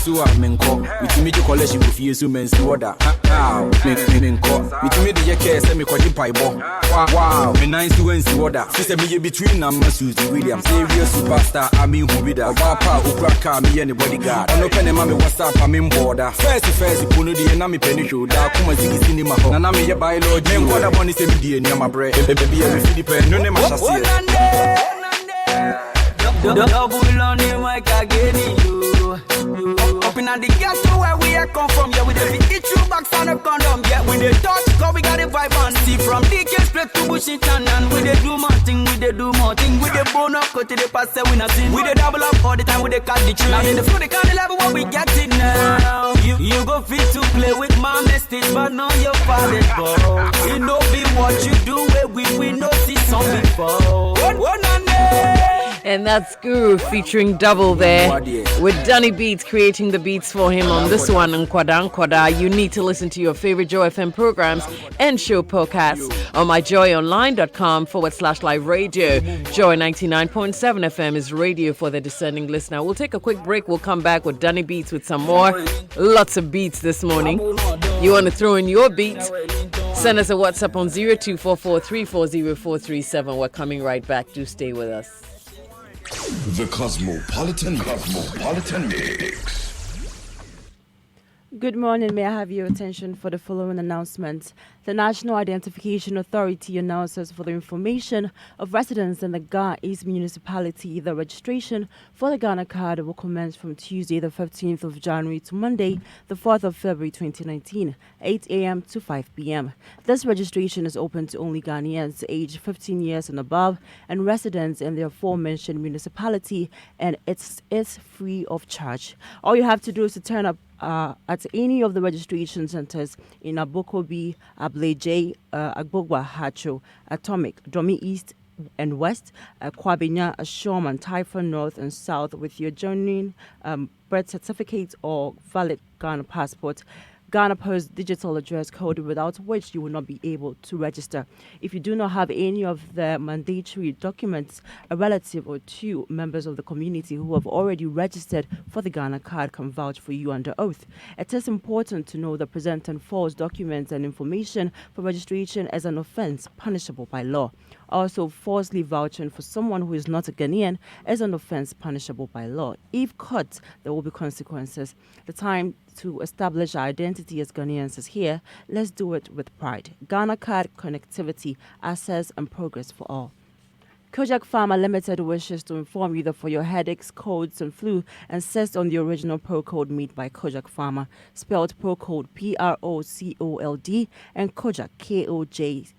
so I'm in call. With me to collection with you, so men's order. How? Make me in call. With me the care, send me quadri pieball. Wow, me nice to win the order. Sister me between them, Susie Williams. Serious superstar, I mean who be that. Papa, who crack me and the bodyguard. I'm no penny, mommy, what's up? I'm in border. First, Puno, the enemy penny show. That come and see cinema. And I'm here by Lord. Then what I want is every near my bread. Baby, every Philippe, no name, I shall see. Double on the mic again, you. Up in the ghetto where we are come from, yeah, we dey eat you back on a condom, yeah. When they touch, cause we got a vibe on. See from DK straight to Bushington, and we dey do more thing, we dey do more thing. We dey bone up, cut to the pass, we not seen. We dey double up all the time, we dey cut the tune. Now in the flow, they can't level what we get it now. You go fit to play with my message, but not your father's ball. You know be what you do, where we know see some before. And that's Guru featuring Double there with Danny Beats creating the beats for him on this one. Nkwada. You need to listen to your favorite Joy FM programs and show podcasts on myjoyonline.com/live radio. Joy 99.7 FM is radio for the discerning listener. We'll take a quick break. We'll come back with Danny Beats with some more. Lots of beats this morning. You want to throw in your beats? Send us a WhatsApp on 0244340437. We're coming right back. Do stay with us. The Cosmopolitan Mix. Good morning. May I have your attention for the following announcements? The National Identification Authority announces for the information of residents in the Ga East Municipality, the registration for the Ghana card will commence from Tuesday, the 15th of January to Monday, the 4th of February 2019, 8 a.m. to 5 p.m. This registration is open to only Ghanaians aged 15 years and above and residents in the aforementioned municipality, and it's free of charge. All you have to do is to turn up at any of the registration centers in Abokobi, Ableje, Agbogwa, Hacho, Atomic, Domi East and West, Kwabenya, Ashoman, Typhoon North and South with your genuine birth certificate or valid Ghana passport. Ghana Post digital address code, without which you will not be able to register. If you do not have any of the mandatory documents, a relative or two members of the community who have already registered for the Ghana card can vouch for you under oath. It is important to know that presenting false documents and information for registration is an offense punishable by law. Also, falsely vouching for someone who is not a Ghanaian is an offense punishable by law. If caught, there will be consequences. The time to establish our identity as Ghanaians is here. Let's do it with pride. Ghana Card connectivity, access and progress for all. Kojak Pharma Limited wishes to inform you that for your headaches, colds and flu, insist on the original Pro Code made by Kojak Pharma, spelled Pro Code PROCOLD and Kojak KOJ.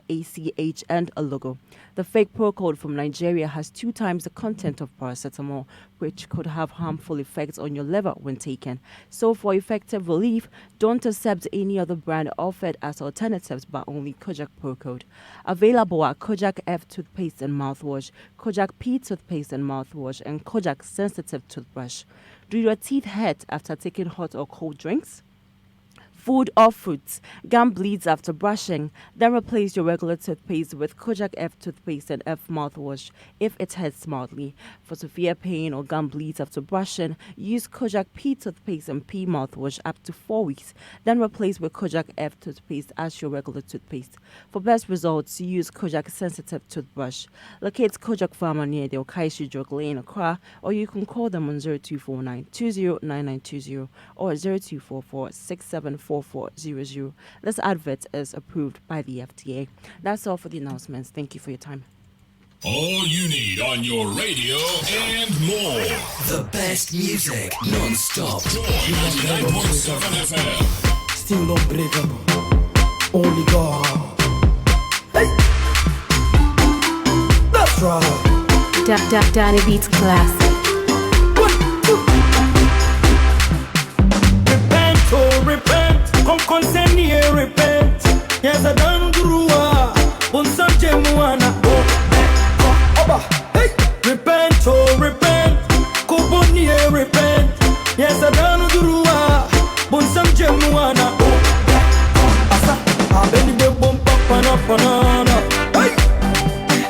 ACH and a logo. The fake Pro Code from Nigeria has 2 times the content of paracetamol, which could have harmful effects on your liver when taken. So for effective relief, don't accept any other brand offered as alternatives but only Kojak Pro Code. Available at Kojak F toothpaste and mouthwash, Kojak P toothpaste and mouthwash, and Kojak sensitive toothbrush. Do your teeth hurt after taking hot or cold drinks? Food or fruits, gum bleeds after brushing, then replace your regular toothpaste with Kojak F toothpaste and F mouthwash if it hurts mildly. For severe pain or gum bleeds after brushing, use Kojak P toothpaste and P mouthwash up to 4 weeks, then replace with Kojak F toothpaste as your regular toothpaste. For best results, use Kojak sensitive toothbrush. Locate Kojak Pharma near the Okaishi Drug Lane, Accra, or you can call them on 0249 209920 or 0244 674 4400. This advert is approved by the FDA. That's all for the announcements. Thank you for your time. All you need on your radio and more. The best music non-stop. Joy 99.7 FM. Still unbreakable. Only God. Hey! That's right. Danny Beats Classic. 1, 2. Repent, oh repent. Come send me a repent. Yes, I done grua. Bonsam jemuana. Oba, hey. Repent, oh repent. Kuboni a repent. Yes, I done grua. Bonsam jemuana. Asa, a baby bum papa banana. Hey,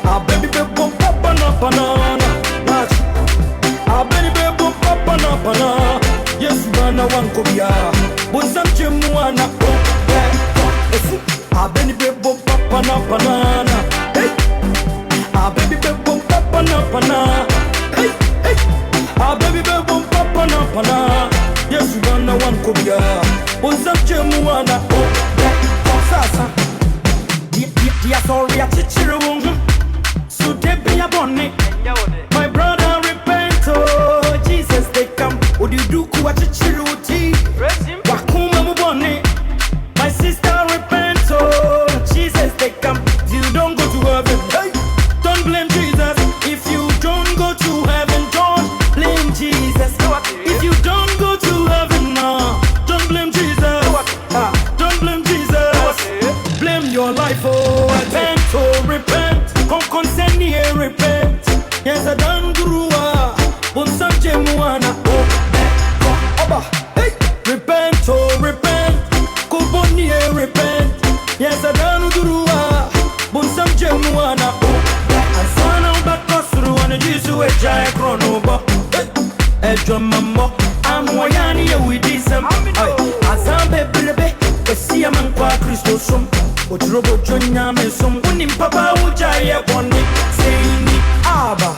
a baby bum papa banana. A baby bum papa banana. Yes. Wana Wankobia, Bonsam Chemuana, a baby bebo papa na banana, a baby bebo papa na banana, a baby bebo papa na banana. Yes, Wana Wankobia, Bonsam Chemuana, Sasa, Dia sorry, a chichiru, so they be a bonnet. My brother repent, oh Jesus, they come. Would you do what you chiruti? Wakuma mubone. My sister repent, oh Jesus, they come. You don't go to heaven, hey. Don't blame Jesus. If you don't go to heaven, don't blame Jesus. If you don't go to heaven, no, don't blame Jesus. Don't blame Jesus. Blame your life, oh repent, oh repent. Come send me here, repent. Yes, I done grua. Bonsam Jemuana, Oba, hey, repent, oh repent. Kuboni, repent. Yes, I done grua. Bonsam Jemuana, Asana Bakosru and Jisu a giant chronobo. Edra Mambo, I'm Wayani with this. Asambe Brebe, the Siaman Qua Christosum. Utrobo Jonya Mesum, Unim Papa Ujaya Boni, saying Abba,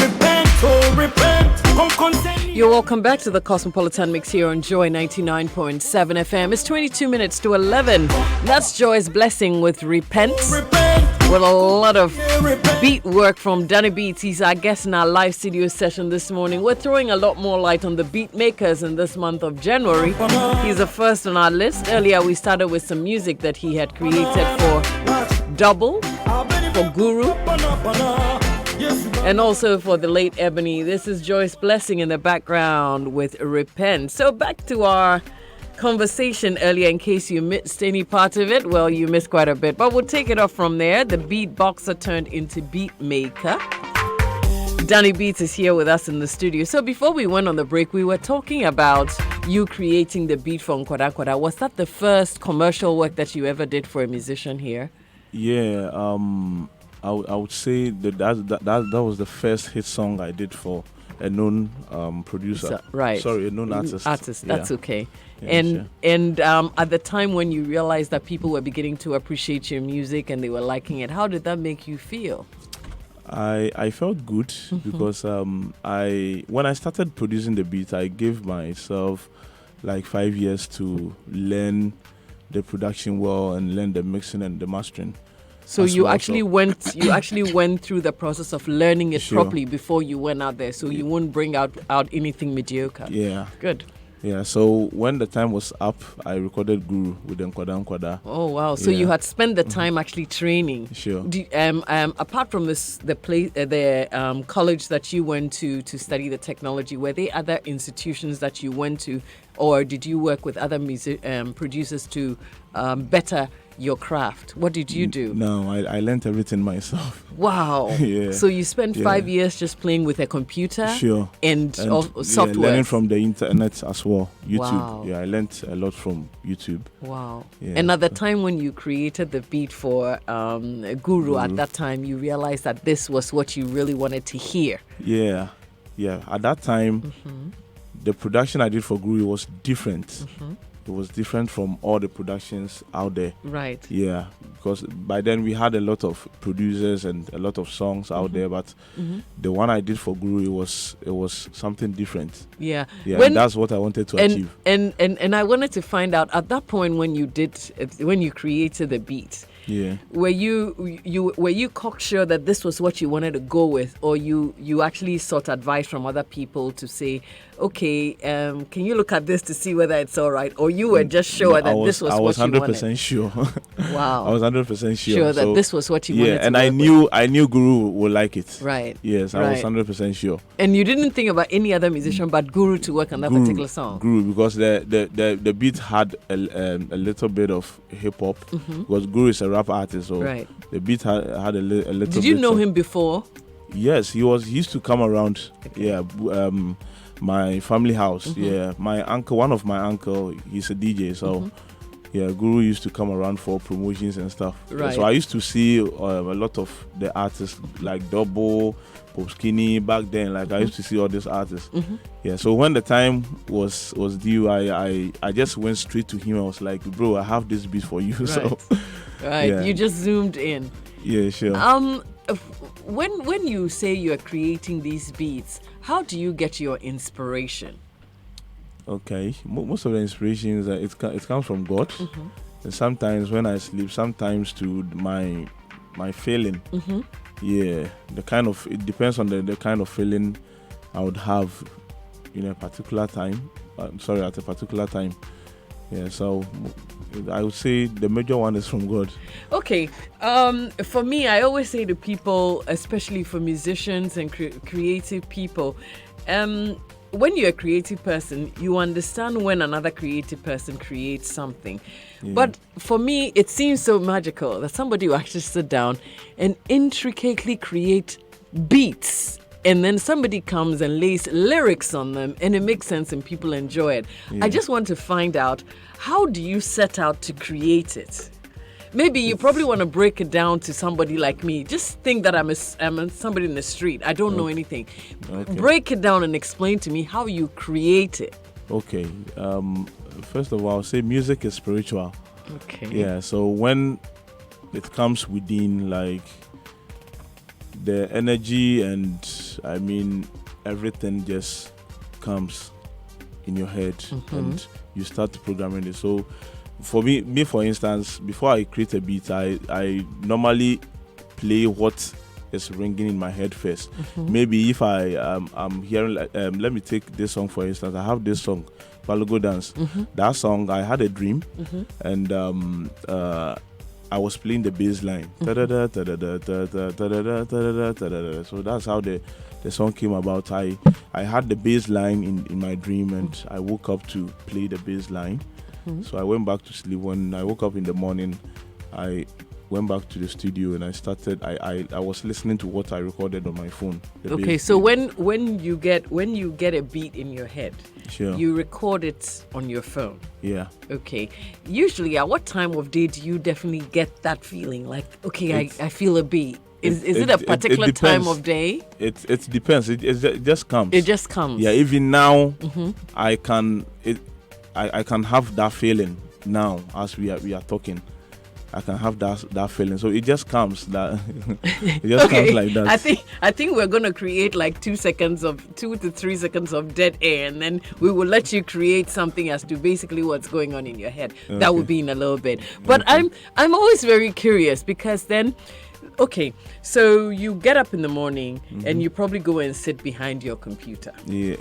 repent, oh repent, You're welcome back to the Cosmopolitan Mix here on Joy 99.7 FM. It's 22 minutes to 11. That's Joy's Blessing with Repent. With a lot of beat work from Danny Beats. He's our guest in our live studio session this morning. We're throwing a lot more light on the beat makers in this month of January. He's the first on our list. Earlier we started with some music that he had created for Double, for Guru, and also for the late Ebony. This is Joy's Blessing in the background with Repent. So back to our conversation earlier, in case you missed any part of it. Well, you missed quite a bit, but we'll take it off from there. The beatboxer turned into beat maker. Danny Beats is here with us in the studio. So before we went on the break, we were talking about you creating the beat for Nkwada Nkwada. Was that the first commercial work that you ever did for a musician here? Yeah, I would say that was the first hit song I did for a known producer. Right. Sorry, a known artist. That's okay. Yeah, and at the time when you realized that people were beginning to appreciate your music and they were liking it, how did that make you feel? I felt good because when I started producing the beat, I gave myself like 5 years to learn the production well and learn the mixing and the mastering. So you actually went through the process of learning it properly before you went out there, so you wouldn't bring out anything mediocre. Yeah. Good. Yeah, so when the time was up, I recorded Guru with Nkwada Nkwada. Oh wow! So you had spent the time actually training. Sure. Apart from the college that you went to study the technology, were there other institutions that you went to, or did you work with other producers to better your craft? What did you do? No, I learned everything myself. Wow. Yeah. So you spent 5 years just playing with a computer? Sure. And software? Yeah, learning from the internet as well. YouTube. Wow. Yeah, I learned a lot from YouTube. Wow. Yeah. And at the time when you created the beat for Guru, at that time you realized that this was what you really wanted to hear. Yeah. Yeah. At that time, the production I did for Guru was different. It was different from all the productions out there. Right. Yeah, because by then we had a lot of producers and a lot of songs out there, but the one I did for Guru, it was something different. Yeah. Yeah, and that's what I wanted to achieve. And I wanted to find out at that point when you created the beat. Yeah. Were you cocksure that this was what you wanted to go with, or you actually sought advice from other people to say, okay, can you look at this to see whether it's all right, or you were just sure that this was what you wanted? I was 100% sure. Wow. I was 100% sure that this was what you wanted. Yeah, and I knew Guru would like it. Right. Yes, I was 100% sure. And you didn't think about any other musician but Guru to work on that particular song. Guru, because the beat had a little bit of hip hop. Because Guru is a rap artist, so the beat had a little bit. Did you know him before? Yes, he used to come around. Okay. Yeah, my family house. Yeah, my uncle, one of my uncle, he's a DJ, so Yeah, Guru used to come around for promotions and stuff. Right. So I used to see a lot of the artists like Double, Pop Skinny back then. Like I used to see all these artists. Yeah. So when the time was due, I just went straight to him. I was like, bro, I have this beat for you. Right. So Right. Yeah. You just zoomed in. yeah, sure. When you say you are creating these beats, how do you get your inspiration? Okay, most of the inspirations it comes from God. And sometimes when I sleep, sometimes to my feeling. Yeah, it depends on the kind of feeling I would have in a particular time. At a particular time. Yeah, so I would say the major one is from God. Okay, for me, I always say to people, especially for musicians and creative people, when you're a creative person, you understand when another creative person creates something. Yeah. But for me, it seems so magical that somebody will actually sit down and intricately create beats. And then somebody comes and lays lyrics on them and it makes sense and people enjoy it. Yeah. I just want to find out, how do you set out to create it? Maybe you probably want to break it down to somebody like me. Just think that I'm somebody in the street. I don't know anything. Okay. Break it down and explain to me how you create it. Okay. First of all, I'll say music is spiritual. Okay. Yeah. So when it comes within, like the energy and everything just comes in your head and you start programming it. So for me for instance, before I create a beat, I normally play what is ringing in my head first. Maybe if I'm hearing, let me take this song for instance. I have this song, Balogo Dance. That song, I had a dream, and I was playing the bass line. So that's how the song came about. I had the bass line in my dream, and I woke up to play the bass line. So I went back to sleep. When I woke up in the morning, I went back to the studio and I started. I was listening to what I recorded on my phone. Okay, so when you get a beat in your head, sure, you record it on your phone. Yeah. Okay. Usually, at what time of day do you definitely get that feeling? Like, okay, I feel a beat. Is it a particular time of day? It depends. It just comes. It just comes. Yeah. Even now, I can have that feeling now as we are talking. I can have that feeling. So it just comes that it just comes like that. I think we're gonna create like 2 to 3 seconds of dead air, and then we will let you create something as to basically what's going on in your head. Okay. That will be in a little bit. But okay. I'm always very curious, because then, okay, so you get up in the morning and you probably go and sit behind your computer. Yeah,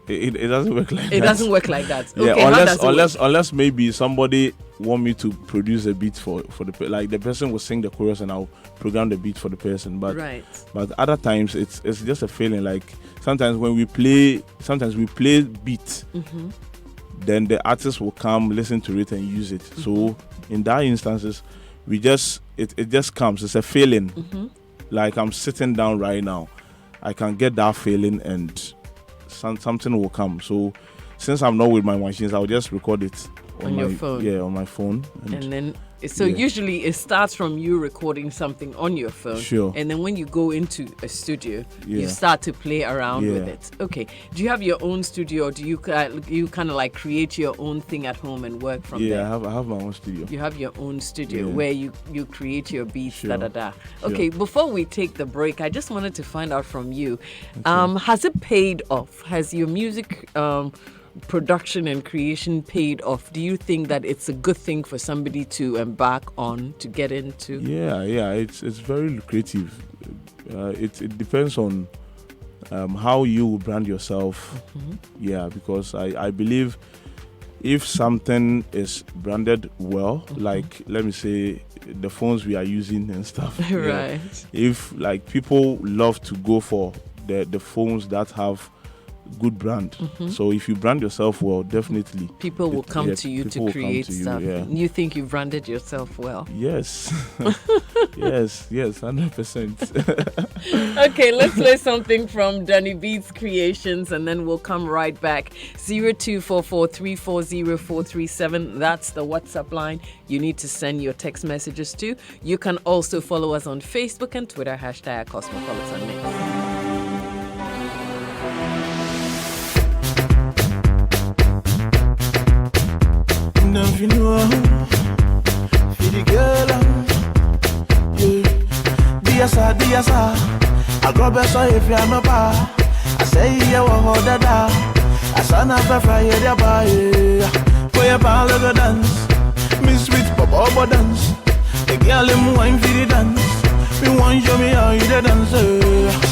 it doesn't work like that. It doesn't work like that. Yeah, okay, unless maybe somebody want me to produce a beat for the person will sing the chorus and I'll program the beat for the person. But right. But other times it's just a feeling. Like sometimes we play beat, then the artist will come, listen to it and use it. So in that instances, we just it just comes. It's a feeling. Like I'm sitting down right now, I can get that feeling and something will come. So since I'm not with my machines, I'll just record it on your phone. Yeah, on my phone. And then usually it starts from you recording something on your phone. Sure. And then when you go into a studio, you start to play around with it. Okay. Do you have your own studio, or do you kind of like create your own thing at home and work from there? Yeah, I have my own studio. You have your own studio where you create your beats, Sure. Okay, before we take the break, I just wanted to find out from you, has it paid off? Has your music production and creation paid off? Do you think that it's a good thing for somebody to embark on, to get into? Yeah, it's very lucrative. It depends on how you brand yourself. Yeah, because I believe if something is branded well, like let me say the phones we are using and stuff, right? If like people love to go for the phones that have good brand. So if you brand yourself well, definitely People will come to you people to will come create to you, stuff. yeah. You think you've branded yourself well. Yes. yes, 100%. Okay, let's play something from Danny Beats Creations and then we'll come right back. 0244340437. That's the WhatsApp line you need to send your text messages to. You can also follow us on Facebook and Twitter, #Cosmopolitan Mix. Diasa, I go best if you're no pa. I say you want that. I son of a fire, yeah, for your pal go dance. Miss with Papa dance. The girl in wine for the dance. Me want show me how you dance.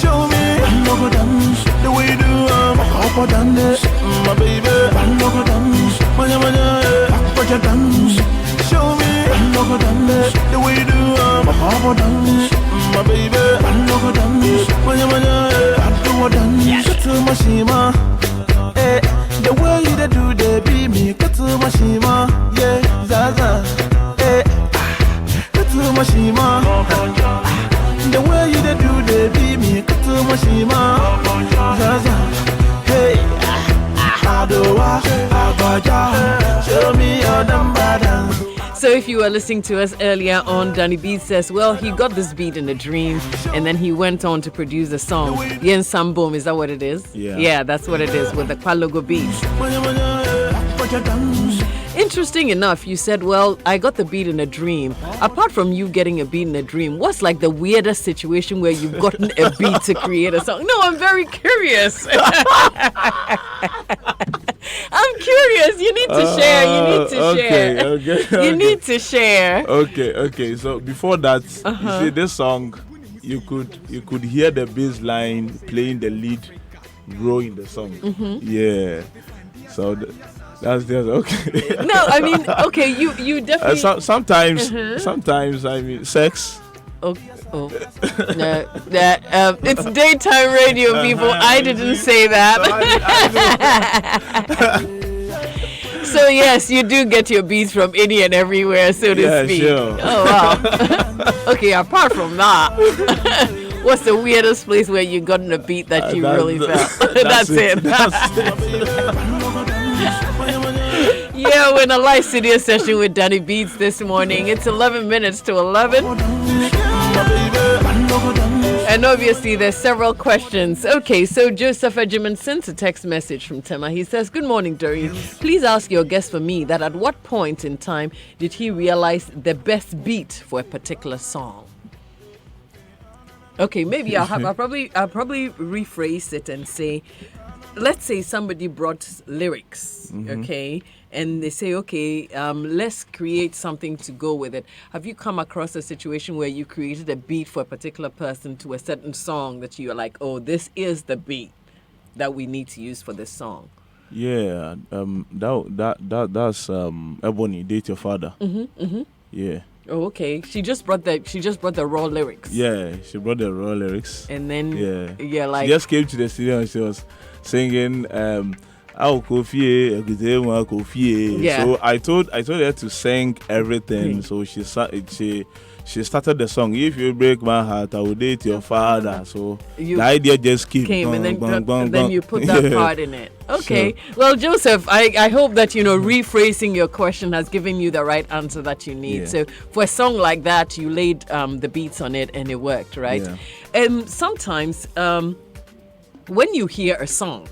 Show me, I no go dance the way you do. Papa dance, my baby. I no go dance, manya, Papa dance. Show me, I no go dance the way you do. Papa dance. My baby, I no go dance. Manya, I do a dance. To my shima, eh. The way you do, they be me. Cut to my shima, yeah, Zaza, eh. Cut to my shima. The way you do, they be me. Cut to my shima, Zaza, hey. Adowa, Abaja, show me your number dance. So if you were listening to us earlier on, Danny Beats says, well, he got this beat in a dream and then he went on to produce a song. Yen Sambom, is that what it is? Yeah. Yeah, that's what it is with the Kwalogo beats. Interesting enough, you said, well, I got the beat in a dream. Apart from you getting a beat in a dream, what's like the weirdest situation where you've gotten a beat to create a song? No, I'm very curious. I'm curious. You need to share. You need to share. Okay. You need to share. Okay. So before that, you see this song, you could hear the bass line playing the lead role in the song. Yeah. So that's okay. No, I mean, okay, you definitely. Sometimes I mean sex. No, it's daytime radio, people. I didn't say that. So yes, you do get your beats from any and everywhere, so to speak. Sure. Oh wow. Okay, apart from that, what's the weirdest place where you gotten a beat that you really felt? That's it. Yeah, we're in a live studio session with Danny Beats this morning. It's 11 minutes to 11. And obviously, there's several questions. Okay, so Joseph Ejiman sends a text message from Tema. He says, good morning, Doreen. Please ask your guest for me that at what point in time did he realize the best beat for a particular song? Okay, maybe I'll probably rephrase it and say, let's say somebody brought lyrics, okay, and they say, okay, let's create something to go with it. Have you come across a situation where you created a beat for a particular person to a certain song that you're like, oh, this is the beat that we need to use for this song? Yeah, that's Ebony, Date Your Father. Yeah. Oh, okay. She just brought the raw lyrics. Yeah, she brought the raw lyrics. And then she just came to the studio and she was singing Kofi. Yeah. So I told her to sing everything. So she started the song. If you break my heart, I will date your father. So the idea just came and then you put that part in it. Okay. Sure. Well, Joseph, I hope that rephrasing your question has given you the right answer that you need. Yeah. So for a song like that, you laid the beats on it and it worked, right? Yeah. And sometimes when you hear a song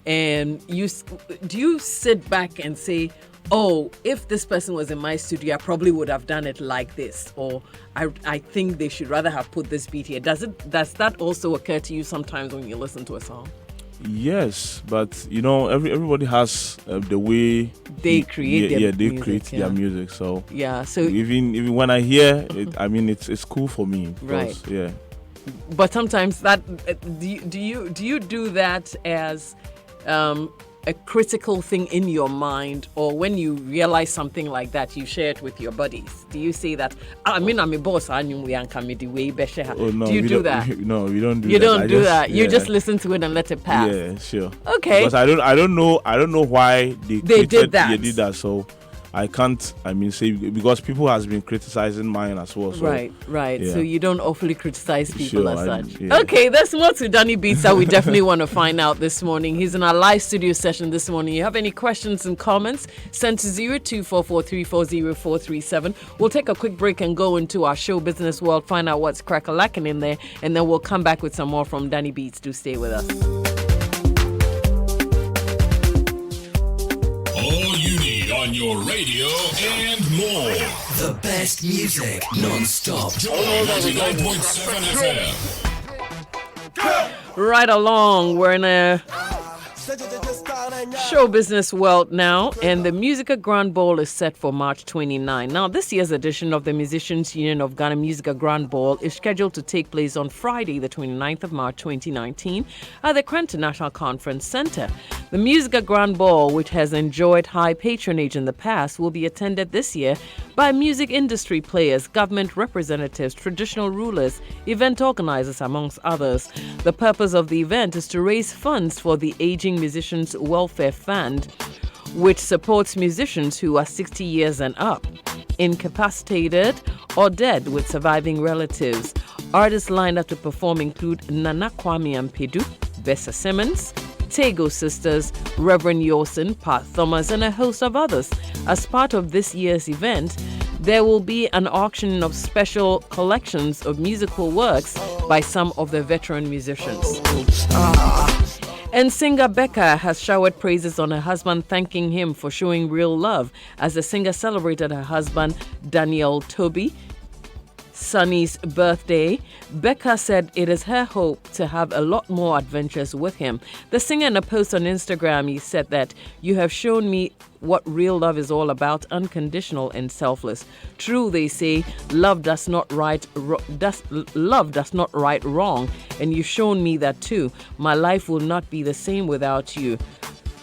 and do you sit back and say, oh, if this person was in my studio, I probably would have done it like this, or I think they should rather have put this beat here. Does that also occur to you sometimes when you listen to a song? Yes, but everybody has the way they create their music. They create their music. So so even when I hear it, I mean it's cool for me. Right. Yeah. But sometimes that do you do that as a critical thing in your mind, or when you realize something like that, you share it with your buddies? Do you say that, I'm a boss, Oh, no, do you we do don't- that? No, we don't do You that. don't do that. You yeah. just listen to it and let it pass. Yeah, sure. Okay. Because I don't know why they did that. They did that. So I can't. Say because people has been criticizing mine as well. So, Right. yeah. So you don't awfully criticize people Sure, as I- such. yeah. Okay, there's more to Danny Beats that we definitely want to find out this morning. He's in our live studio session this morning. You have any questions and comments, send to 0244340437. We'll take a quick break and go into our show business world, find out what's crack-a-lacking in there, and then we'll come back with some more from Danny Beats. Do stay with us. All you need on your radio and more. The best music non-stop. Joy 99.7 FM. Right along, we're in a show business world now, and the Musica Grand Ball is set for March 29. Now, this year's edition of the Musicians Union of Ghana Musica Grand Ball is scheduled to take place on Friday, the 29th of March 2019, at the Crenton National Conference Center. The Musica Grand Ball, which has enjoyed high patronage in the past, will be attended this year by music industry players, government representatives, traditional rulers, event organizers, amongst others. The purpose of the event is to raise funds for the Aging Musicians Welfare Fund, which supports musicians who are 60 years and up, incapacitated or dead with surviving relatives. Artists lined up to perform include Nana Kwame Ampedu, Bessa Simmons, Tego Sisters, Reverend Yosin, Pat Thomas, and a host of others. As part of this year's event, there will be an auction of special collections of musical works by some of the veteran musicians. And singer Becca has showered praises on her husband, thanking him for showing real love as the singer celebrated her husband, Daniel Toby, Sonny's birthday. Becca said it is her hope to have a lot more adventures with him. The singer, in a post on Instagram, he said that you have shown me what real love is all about, unconditional and selfless. True, they say, love does not right wrong, and you've shown me that too. My life will not be the same without you.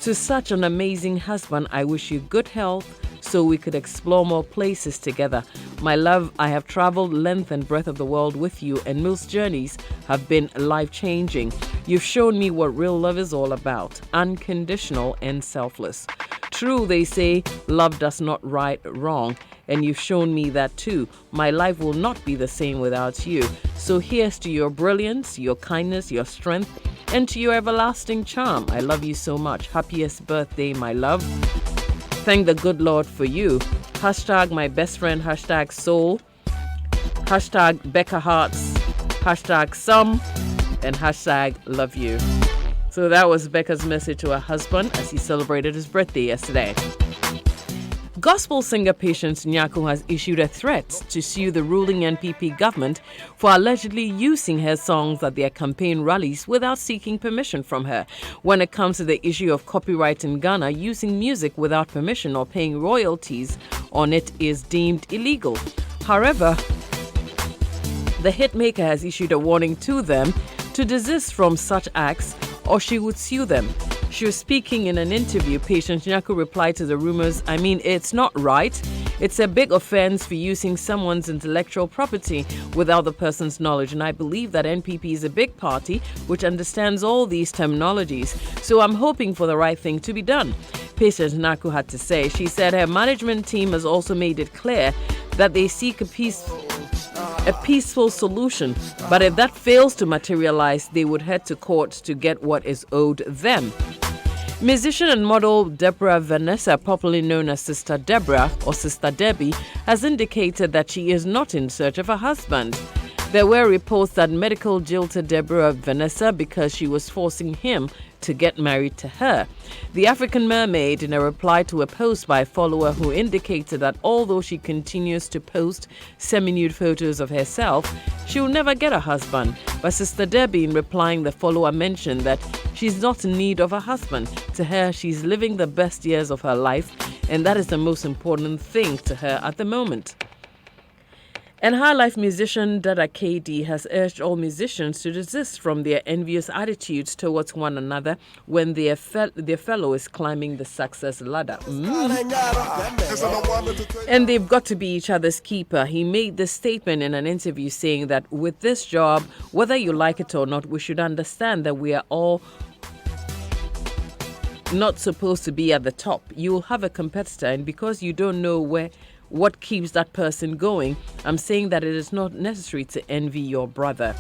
To such an amazing husband, I wish you good health, so we could explore more places together. My love, I have traveled length and breadth of the world with you, and most journeys have been life-changing. You've shown me what real love is all about, unconditional and selfless. True, they say, love does not right wrong, and you've shown me that too. My life will not be the same without you. So here's to your brilliance, your kindness, your strength, and to your everlasting charm. I love you so much. Happiest birthday, my love. Thank the good Lord for you. Hashtag my best friend, hashtag soul, hashtag Becca Hearts, hashtag some, and hashtag love you. So that was Becca's message to her husband as he celebrated his birthday yesterday. Gospel singer Patience Nyako has issued a threat to sue the ruling NPP government for allegedly using her songs at their campaign rallies without seeking permission from her. When it comes to the issue of copyright in Ghana, using music without permission or paying royalties on it is deemed illegal. However, the hitmaker has issued a warning to them to desist from such acts or she would sue them. She was speaking in an interview. Patience Nyako replied to the rumors, it's not right. It's a big offense for using someone's intellectual property without the person's knowledge. And I believe that NPP is a big party which understands all these terminologies. So I'm hoping for the right thing to be done. Patience Nyako had to say. She said her management team has also made it clear that they seek a peaceful solution, but if that fails to materialize, they would head to court to get what is owed them. Musician and model Deborah Vanessa, popularly known as Sister Deborah or Sister Debbie, has indicated that she is not in search of a husband. There were reports that medical jilted Deborah Vanessa because she was forcing him to get married to her. The African Mermaid, in a reply to a post by a follower who indicated that although she continues to post semi-nude photos of herself, she will never get a husband. But Sister Debbie, in replying, the follower mentioned that she's not in need of a husband. To her, she's living the best years of her life, and that is the most important thing to her at the moment. And High Life musician Dada KD has urged all musicians to desist from their envious attitudes towards one another when their fellow is climbing the success ladder. And they've got to be each other's keeper. He made this statement in an interview saying that with this job, whether you like it or not, we should understand that we are all not supposed to be at the top. You'll have a competitor, and because you don't know what keeps that person going, I'm saying that it is not necessary to envy your brother.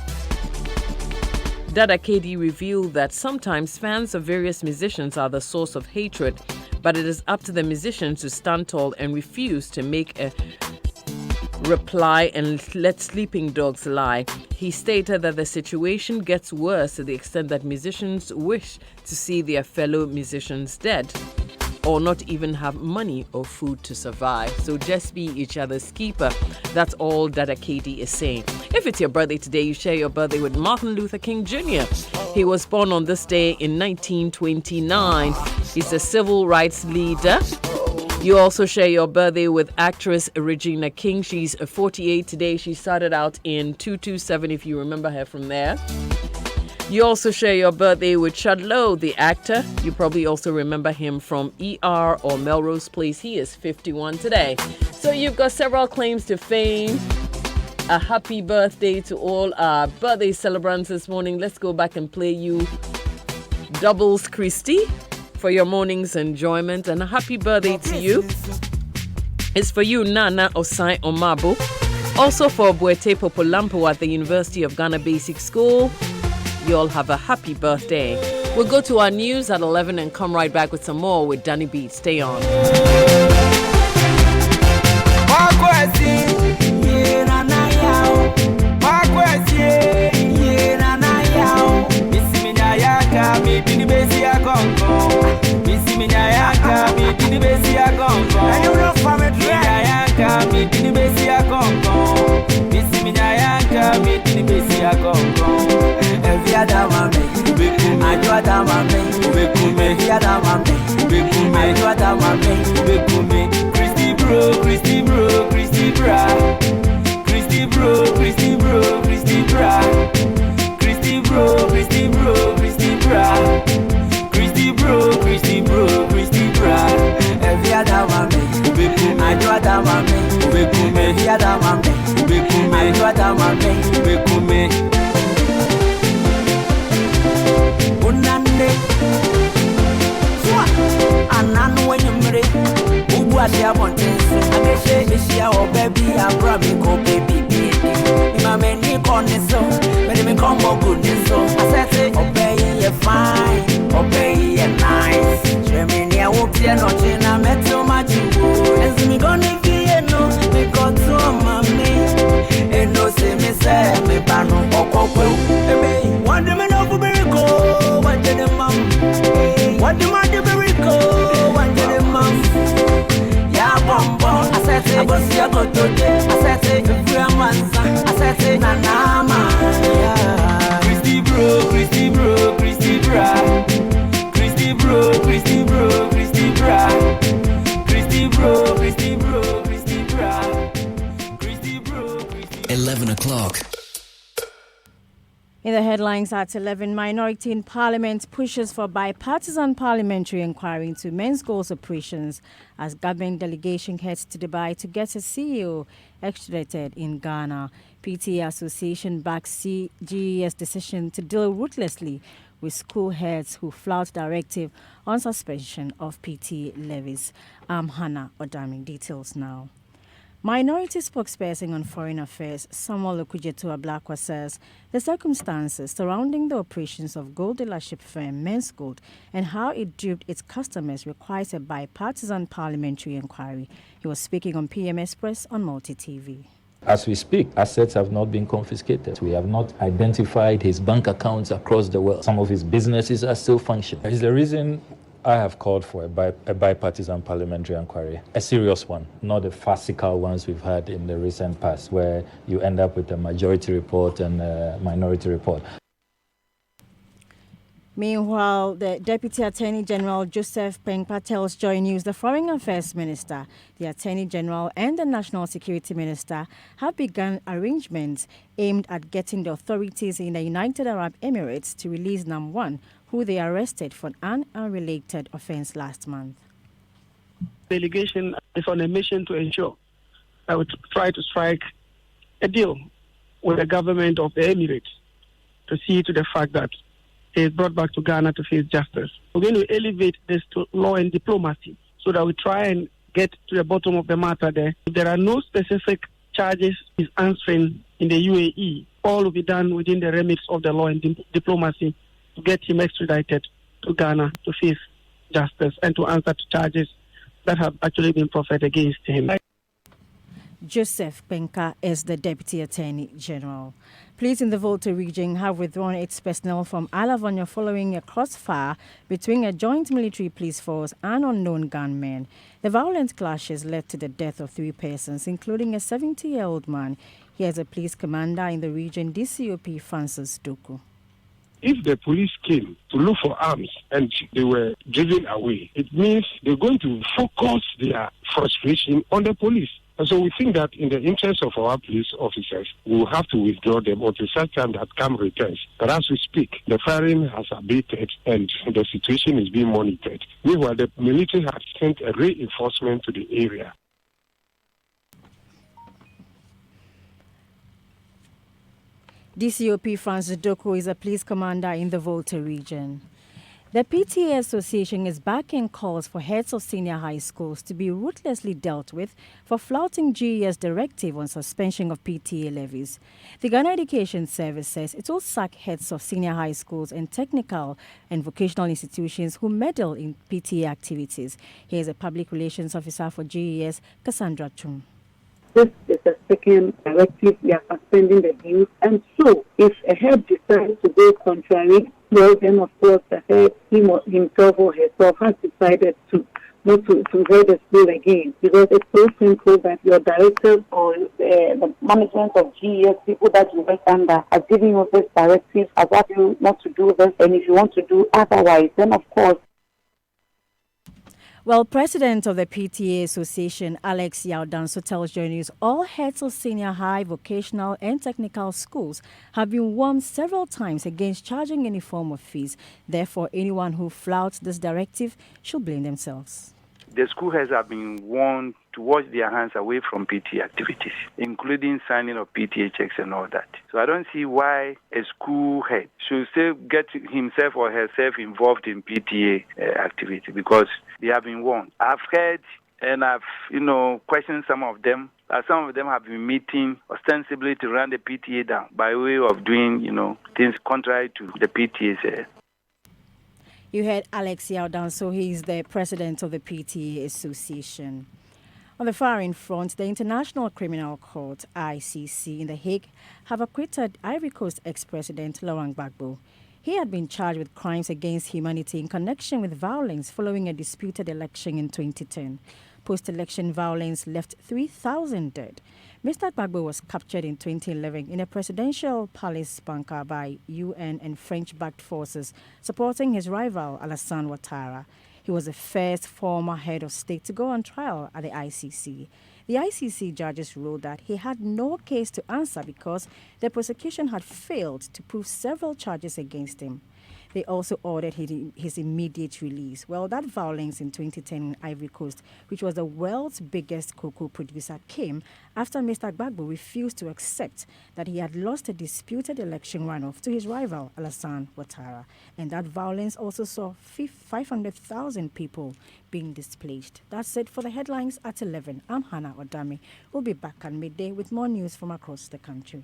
Dada KD revealed that sometimes fans of various musicians are the source of hatred, but it is up to the musicians to stand tall and refuse to make a reply and let sleeping dogs lie. He stated that the situation gets worse to the extent that musicians wish to see their fellow musicians dead, or not even have money or food to survive. So just be each other's keeper. That's all Dada KD is saying. If it's your birthday today, you share your birthday with Martin Luther King Jr. He was born on this day in 1929. He's a civil rights leader. You also share your birthday with actress Regina King. She's 48 today. She started out in 227, if you remember her from there. You also share your birthday with Chad Lowe, the actor. You probably also remember him from ER or Melrose Place. He is 51 today. So you've got several claims to fame. A happy birthday to all our birthday celebrants this morning. Let's go back and play you Doubles Christie for your morning's enjoyment. And a happy birthday to you. It's for you, Nana Osai Omabo. Also for Buete Popolampo at the University of Ghana Basic School. You all have a happy birthday. We'll go to our news at 11 and come right back with some more with Danny Beat. Stay on. Christy bro, Christy bro, Christy bra. Christy bro, Christy bro, Christy bra. Christy bro, Christy bro, Christy bra. Christy bro, Christy bro, Christy bra. Every other man, I do other man, every other man, I do other man, Unande, Anan when you marry, Ubuatia Montes, Asia or baby, I brought me go baby. My many corners, so many me come more goodness, so I said, obey you fine, obey you nice. Germany, I won't be not in a met so much. As me gonna be a no, me got so mammy, and no say me say, me pano, or one the man of Berico, one to the mum, one the man of Berico, one to the mum. Yeah, bombo, I said, I was here go to I said, Grandman's, I said, Nanama. Christy bro, Christy bro, Christy bra. Christy bro, Christy bro, Christy bra. Christy bro, Christy bro, Christy bra. Christy bro, Christy 11 o'clock. In the headlines at 11, minority in parliament pushes for bipartisan parliamentary inquiry into men's goals operations as government delegation heads to Dubai to get a CEO extradited in Ghana. PTA Association backs GES decision to deal ruthlessly with school heads who flout directive on suspension of PT levies. I'm Hannah Odami. Details now. Minority spokesperson on foreign affairs Samuel Okujetua Blakwa says the circumstances surrounding the operations of gold dealership firm Men's Gold and how it duped its customers requires a bipartisan parliamentary inquiry. He was speaking on PM Express on Multi TV. As we speak, assets have not been confiscated. We have not identified his bank accounts across the world. Some of his businesses are still functioning. It's the reason I have called for a bipartisan parliamentary inquiry, a serious one, not the farcical ones we've had in the recent past, where you end up with a majority report and a minority report. Meanwhile, the Deputy Attorney General Joseph Penkpa tells Joy News the Foreign Affairs Minister, the Attorney General and the National Security Minister have begun arrangements aimed at getting the authorities in the United Arab Emirates to release Nam1, who they arrested for an unrelated offense last month. The delegation is on a mission to ensure that we try to strike a deal with the government of the Emirates to see to the fact that he is brought back to Ghana to face justice. We're going to elevate this to law and diplomacy so that we try and get to the bottom of the matter there. If there are no specific charges he's answering in the UAE, all will be done within the remits of the law and diplomacy to get him extradited to Ghana to face justice and to answer to charges that have actually been proffered against him. Joseph Penkpa is the Deputy Attorney General. Police in the Volta region have withdrawn its personnel from Alavonia following a crossfire between a joint military police force and unknown gunmen. The violent clashes led to the death of 3 persons, including a 70-year-old man. Here's a police commander in the region, DCOP Francis Doku. If the police came to look for arms and they were driven away, it means they're going to focus their frustration on the police. And so we think that in the interest of our police officers, we will have to withdraw them until such time that CAM returns. But as we speak, the firing has abated and the situation is being monitored. Meanwhile, the military has sent a reinforcement to the area. DCOP Francis Doku is a police commander in the Volta region. The PTA Association is backing calls for heads of senior high schools to be ruthlessly dealt with for flouting GES directive on suspension of PTA levies. The Ghana Education Service says it will sack heads of senior high schools and technical and vocational institutions who meddle in PTA activities. Here's a public relations officer for GES, Cassandra Chum. This is a second directive. We are suspending the dues. And so, if a head decides to go contrary, well, then of course the head, himself or herself has decided to not to head the school again. Because it's so simple that your directors or the management of GES, people that you work under, are giving you this directive, are asking you not to do this, and if you want to do otherwise, then of course. Well, President of the PTA Association, Alex Yaudanso, tells Joy News all heads of senior high, vocational and technical schools have been warned several times against charging any form of fees. Therefore, anyone who flouts this directive should blame themselves. The school heads have been warned to wash their hands away from PTA activities, including signing of PTA checks and all that. So I don't see why a school head should still get himself or herself involved in PTA activity, because they have been warned. I've heard and I've, questioned some of them. Some of them have been meeting ostensibly to run the PTA down by way of doing, things contrary to the PTA's. You heard Alex Yaudanso, he is the president of the PTA Association. On the foreign front, the International Criminal Court, ICC, in The Hague, have acquitted Ivory Coast ex-president Laurent Gbagbo. He had been charged with crimes against humanity in connection with violence following a disputed election in 2010. Post-election violence left 3,000 dead. Mr. Gbagbo was captured in 2011 in a presidential palace bunker by UN and French-backed forces supporting his rival Alassane Ouattara. He was the first former head of state to go on trial at the ICC. The ICC judges ruled that he had no case to answer because the prosecution had failed to prove several charges against him. They also ordered his immediate release. Well, that violence in 2010 in Ivory Coast, which was the world's biggest cocoa producer, came after Mr. Gbagbo refused to accept that he had lost a disputed election runoff to his rival, Alassane Ouattara. And that violence also saw 500,000 people being displaced. That's it for the headlines at 11. I'm Hannah Odami. We'll be back at midday with more news from across the country.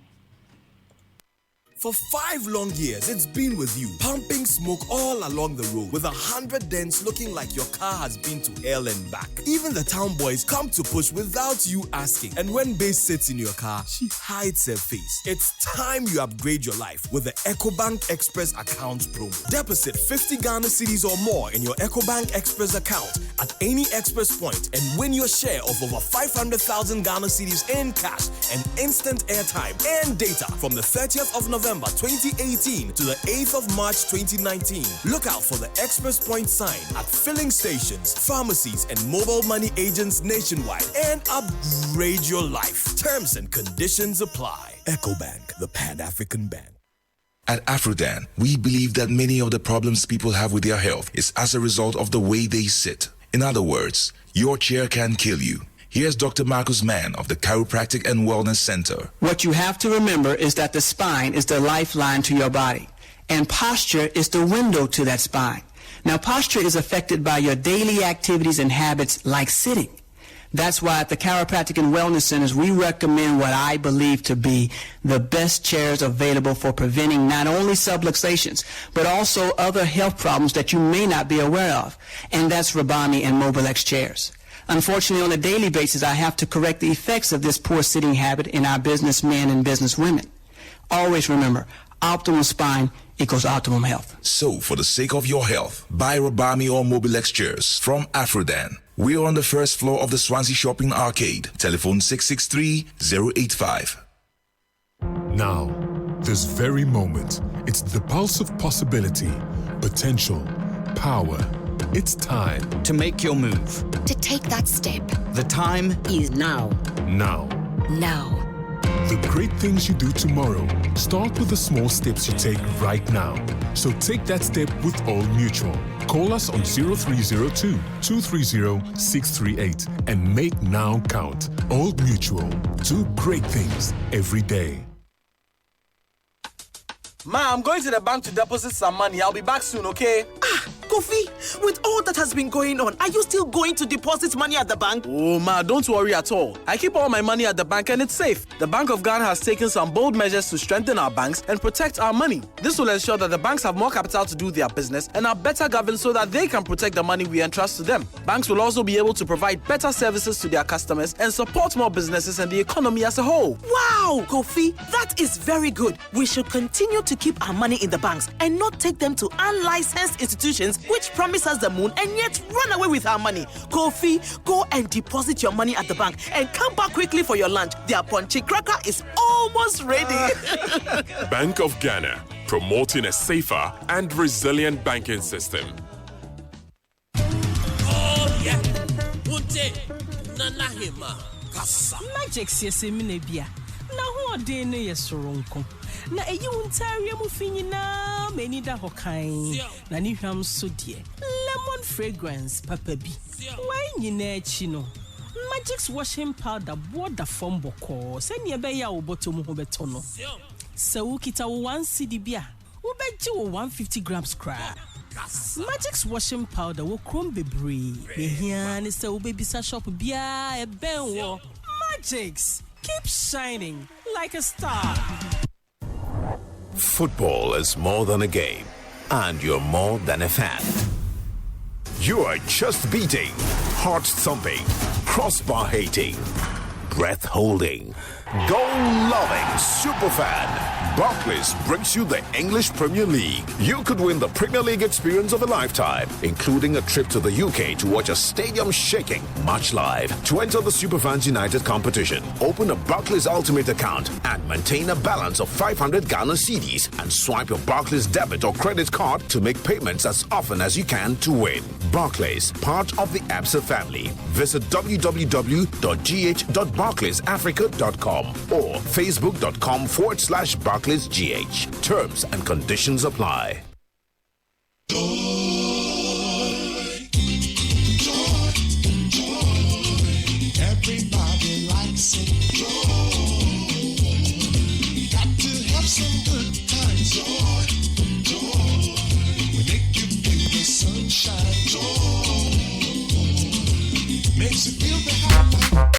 For 5 long years, it's been with you, pumping smoke all along the road with 100 dents looking like your car has been to hell and back. Even the town boys come to push without you asking. And when Base sits in your car, she hides her face. It's time you upgrade your life with the EcoBank Express account promo. Deposit 50 Ghana cedis or more in your EcoBank Express account at any Express point and win your share of over 500,000 Ghana cedis in cash and instant airtime and data from the 30th of November November 2018 to the 8th of March 2019. Look out for the Express Point sign at filling stations, pharmacies, and mobile money agents nationwide and upgrade your life. Terms and conditions apply. EcoBank, the Pan-African Bank. At Afrodan, we believe that many of the problems people have with their health is as a result of the way they sit. In other words, your chair can kill you. Here's Dr. Marcus Mann of the Chiropractic and Wellness Center. What you have to remember is that the spine is the lifeline to your body, and posture is the window to that spine. Now, posture is affected by your daily activities and habits like sitting. That's why at the Chiropractic and Wellness Centers, we recommend what I believe to be the best chairs available for preventing not only subluxations, but also other health problems that you may not be aware of. And that's Rabami and Mobilex chairs. Unfortunately, on a daily basis, I have to correct the effects of this poor sitting habit in our businessmen and businesswomen. Always remember, optimal spine equals optimum health. So, for the sake of your health, buy Rabami or Mobilex chairs from Afrodan. We're on the first floor of the Swansea Shopping Arcade. Telephone 663-085. Now, this very moment, it's the pulse of possibility, potential, power. It's time to make your move. To take that step. The time is now. Now. Now. The great things you do tomorrow start with the small steps you take right now. So take that step with Old Mutual. Call us on 0302-230-638 and make now count. Old Mutual. Do great things every day. Ma, I'm going to the bank to deposit some money. I'll be back soon, okay? Kofi, with all that has been going on, are you still going to deposit money at the bank? Oh, ma, don't worry at all. I keep all my money at the bank and it's safe. The Bank of Ghana has taken some bold measures to strengthen our banks and protect our money. This will ensure that the banks have more capital to do their business and are better governed so that they can protect the money we entrust to them. Banks will also be able to provide better services to their customers and support more businesses and the economy as a whole. Wow, Kofi, that is very good. We should continue to keep our money in the banks and not take them to unlicensed institutions which promise us the moon and yet run away with our money. Kofi, go and deposit your money at the bank and come back quickly for your lunch. Their punchy cracker is almost ready. Bank of Ghana, promoting a safer and resilient banking system. Oh yeah, Unte, Nanahima, Kasa. Magic Seminebia. Na ho ade ne yesoronko. Na eyi untari amufinyina meni da hokan. Na ni hwam so de. Lemon fragrance papa bi. Why nyina echi no. Magic's washing powder boda form boko. Se ne be ya wo bottom ho beto no. Se wo kita wo 1 cd bia. Wo beji wo 150 grams cra. Magic's washing powder wo krom bebre. Ehia ne se wo bebisa shop bia e ben wo. Magic's keep shining like a star. Football is more than a game, and you're more than a fan. You are just beating, heart thumping, crossbar hating, breath holding, goal loving superfan. Barclays brings you the English Premier League. You could win the Premier League experience of a lifetime, including a trip to the UK to watch a stadium-shaking match live. To enter the Superfans United competition, open a Barclays Ultimate account and maintain a balance of 500 Ghana cedis and swipe your Barclays debit or credit card to make payments as often as you can to win. Barclays, part of the Absa family. Visit www.gh.barclaysafrica.com or facebook.com/BarclaysGH. Terms and conditions apply. Everybody likes it. Got to have some good times. We make you feel the sunshine. Makes you feel the happy.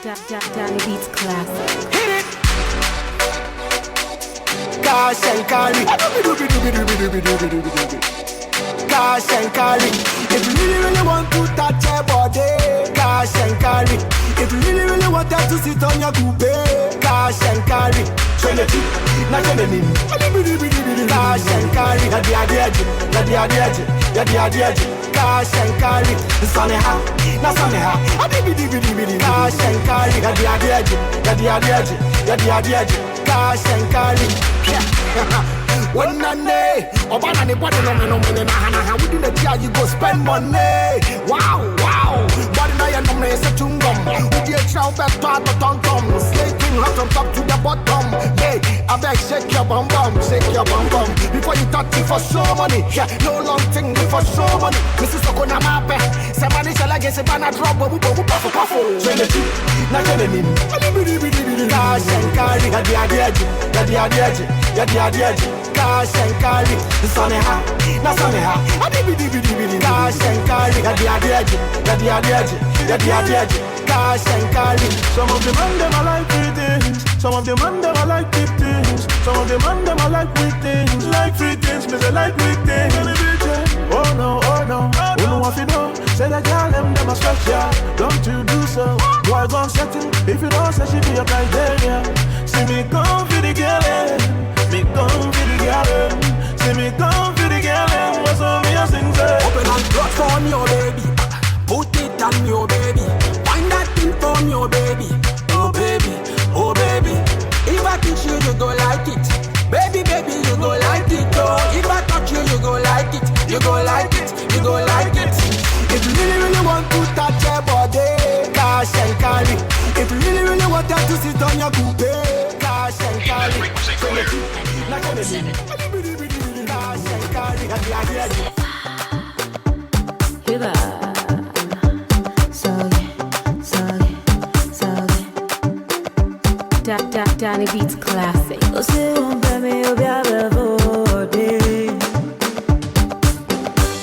Danny Beats classic. Hit it. Cash and carry. Cash and carry. If you really want to touch your body, cash and carry. If you really want to sit on your coupe, cash and carry. Trinity, not Trinity. Cash and carry. Yadi yadi. Cash and carry. Sunny ha, na sunny ha. Cash and carry. Yadi yadi. Cash and carry. One day, Obana ni body no money na hana. Within the year you go spend money. Wow. Body na ya no me se chungom. With the chow back part of tom. Slaking hot from top to the bottom. Yeah, I beg shake your bum bum. Before you touch it for show money. Yeah, no long thing for show money. Mrs. Okona mape. Somebody shall I get a banana drop. Puff. Trinity, na Trinity. Cash and carry. Yadi. Cash and carry. Sunny ha, na sunny ha. Cash and carry. Yadi. Cash and carry. Some of the man them I like free things. Some of the man them I like keep things. Some of the man them I like free things. Like free things, me say like free things. Oh no. Who know what you know? Say the girl them a special. Don't you do so? Boy gon' settle. If you don't say she be your criteria. See me come for the girl. Me come for the girl. See me come for the girl. What's on me a sing say? Open and close on your baby. Put it on your baby. Find that thing from your baby. Oh baby. If I touch you, you go like it. Baby, you go like it. Oh, if I touch you, you go like it. You go like it. If you really want to touch your body, cash and carry. If you really want to sit on your coupe, cash and carry. Cash and carry. Danny Beats classic.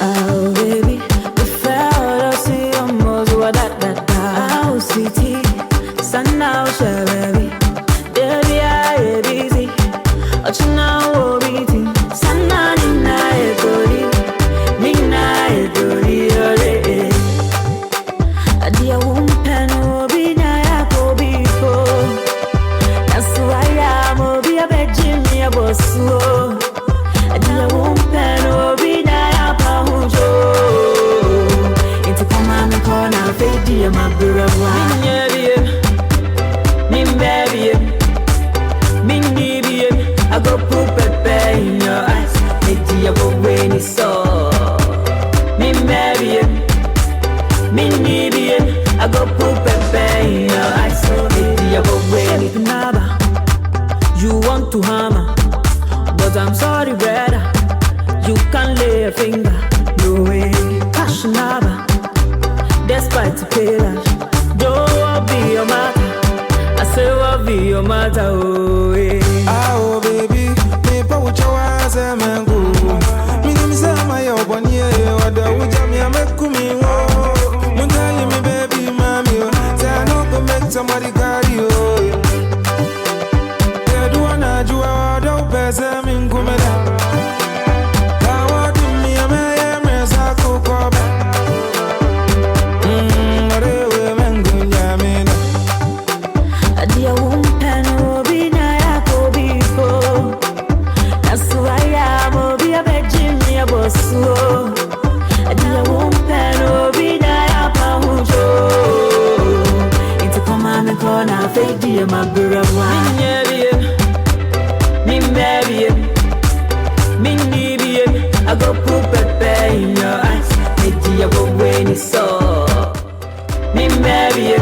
Oh baby, we felt us see almost what that. Oh city, sun now baby. Baby I busy. What you now beating? Sun now nina ekori. Adia wumpen obi na yakobi fo. That's why I'm obi a bejim ya bosu. Adia wumpen obi na yapahujo. Into come on me corner fade my brother. Minnie, I go put pepe in your eyes. Make you go when you saw. Minnie, I go put pepe in your eyes. Make you go when you naba. You want to hammer, but I'm sorry, brother. You can't lay a finger. No way, cash naba. Despite the payment, don't be your matter. I say what be your matter, oh yeah. Oh baby, me pa ucha waze mengu. Mi ni msema ya ubanye, wada uja mi amekumi wo. Mungali mi baby mami wo, say I no go make somebody carry you. Edu wanajua wada upeze minkumeda. Kawadi mi ameye mreza kukobe. Marewe mengu nyamina. Adia wumpen obi na yakobi fo. That's why I'm obi a bejim ya bosu. Adia wumpen obi na yapahujo. Into come on me corner fade my brother. Minnie, I go put pepe in your eyes. Make you go when you saw. Minnie,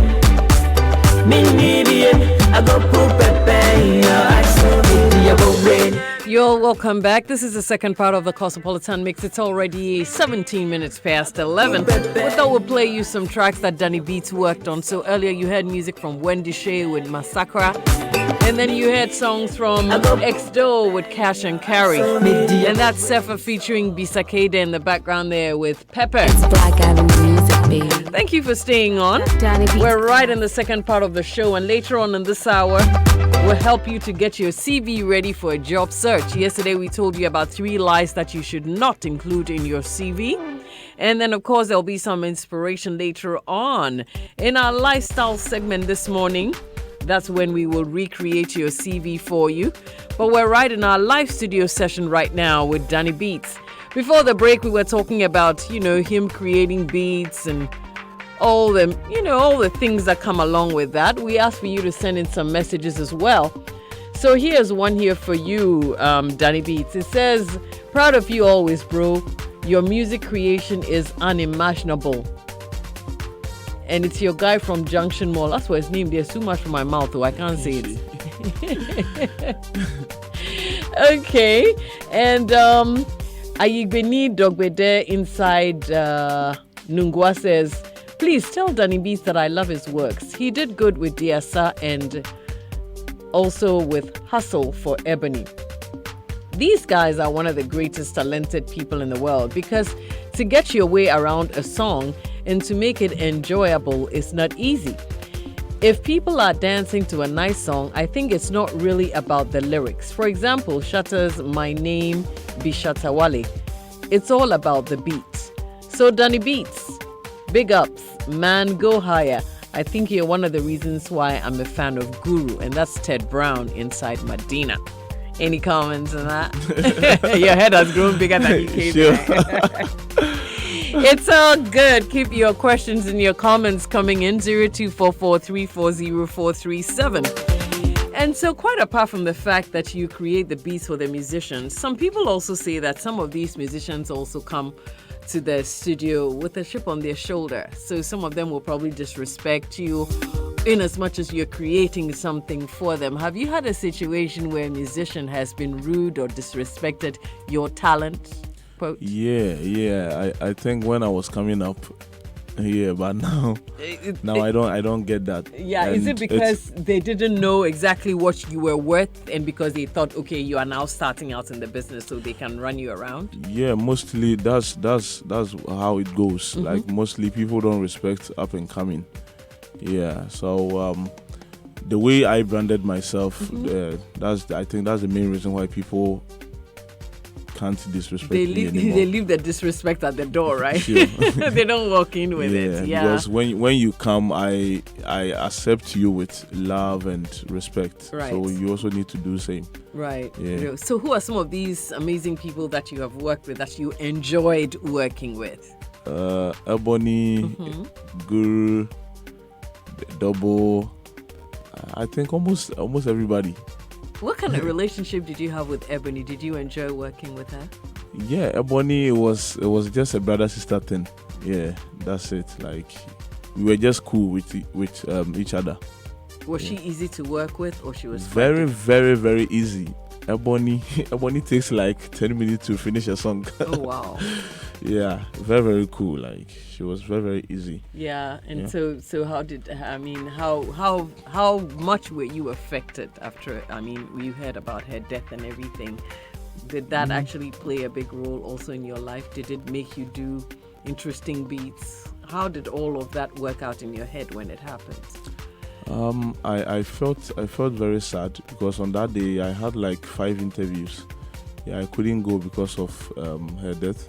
I go put pepe in your eyes. Make you go when. You're welcome back. This is the second part of the Cosmopolitan Mix. It's already 17 minutes past 11. We thought we'd play you some tracks that Danny Beats worked on. So earlier you heard music from Wendy Shea with Massacra. And then you heard songs from X-Do with Cash and Carry. And that's Sefa featuring Bisakade in the background there with Pepper. It's Black Avenue Music, Thank you for staying on. We're right in the second part of the show, and later on in this hour, we'll help you to get your CV ready for a job search. Yesterday, we told you about 3 lies that you should not include in your CV. And then, of course, there'll be some inspiration later on. In our lifestyle segment this morning, that's when we will recreate your CV for you. But we're right in our live studio session right now with Danny Beats. Before the break, we were talking about, him creating beats and all the things that come along with that. We asked for you to send in some messages as well. So here's one here for you, Danny Beats. It says, proud of you always, bro. Your music creation is unimaginable. And it's your guy from Junction Mall. That's what his name. There's too much for my mouth, though. I can't say it. Okay. And Ayigbeni Dogbede inside Nungwa says, please tell Danny Beats that I love his works. He did good with Diasa and also with Hustle for Ebony. These guys are one of the greatest talented people in the world, because to get your way around a song and to make it enjoyable is not easy. If people are dancing to a nice song, I think it's not really about the lyrics. For example, Shatter's My Name Be Shatawale. It's all about the beat. So Danny Beats, big ups, man, go higher. I think you're one of the reasons why I'm a fan of Guru, and that's Ted Brown inside Medina. Any comments on that? Your head has grown bigger than you came back. It's all good. Keep your questions and your comments coming in 0244340437. And so, quite apart from the fact that you create the beats for the musicians, some people also say that some of these musicians also come to the studio with a chip on their shoulder. So some of them will probably disrespect you in as much as you're creating something for them. Have you had a situation where a musician has been rude or disrespected your talent? Quote? Yeah. I think when I was coming up, but now I don't get that. Yeah, and is it because they didn't know exactly what you were worth, and because they thought, okay, you are now starting out in the business, so they can run you around? Yeah, mostly that's how it goes. Like mostly people don't respect up and coming. Yeah, so the way I branded myself, I think that's the main reason why people can't disrespect me anymore. They leave the disrespect at the door, right? Sure. They don't walk in with it. Yeah, because when you come, I accept you with love and respect. Right. So you also need to do the same. Right. Yeah. So who are some of these amazing people that you have worked with that you enjoyed working with? Ebony, Guru, Double. I think almost everybody. What kind of relationship did you have with Ebony? Did you enjoy working with her? Yeah, Ebony, it was just a brother-sister thing. Yeah, that's it. Like, we were just cool with each other. Was she easy to work with, or she was very, very, very easy? Ebony takes like 10 minutes to finish a song. Oh wow. Yeah, very, very cool. Like, she was very, very easy. Yeah, and so how much were you affected after? I mean, you heard about her death and everything. Did that actually play a big role also in your life? Did it make you do interesting beats? How did all of that work out in your head when it happened? I felt very sad because on that day I had like 5 interviews. Yeah, I couldn't go because of her death.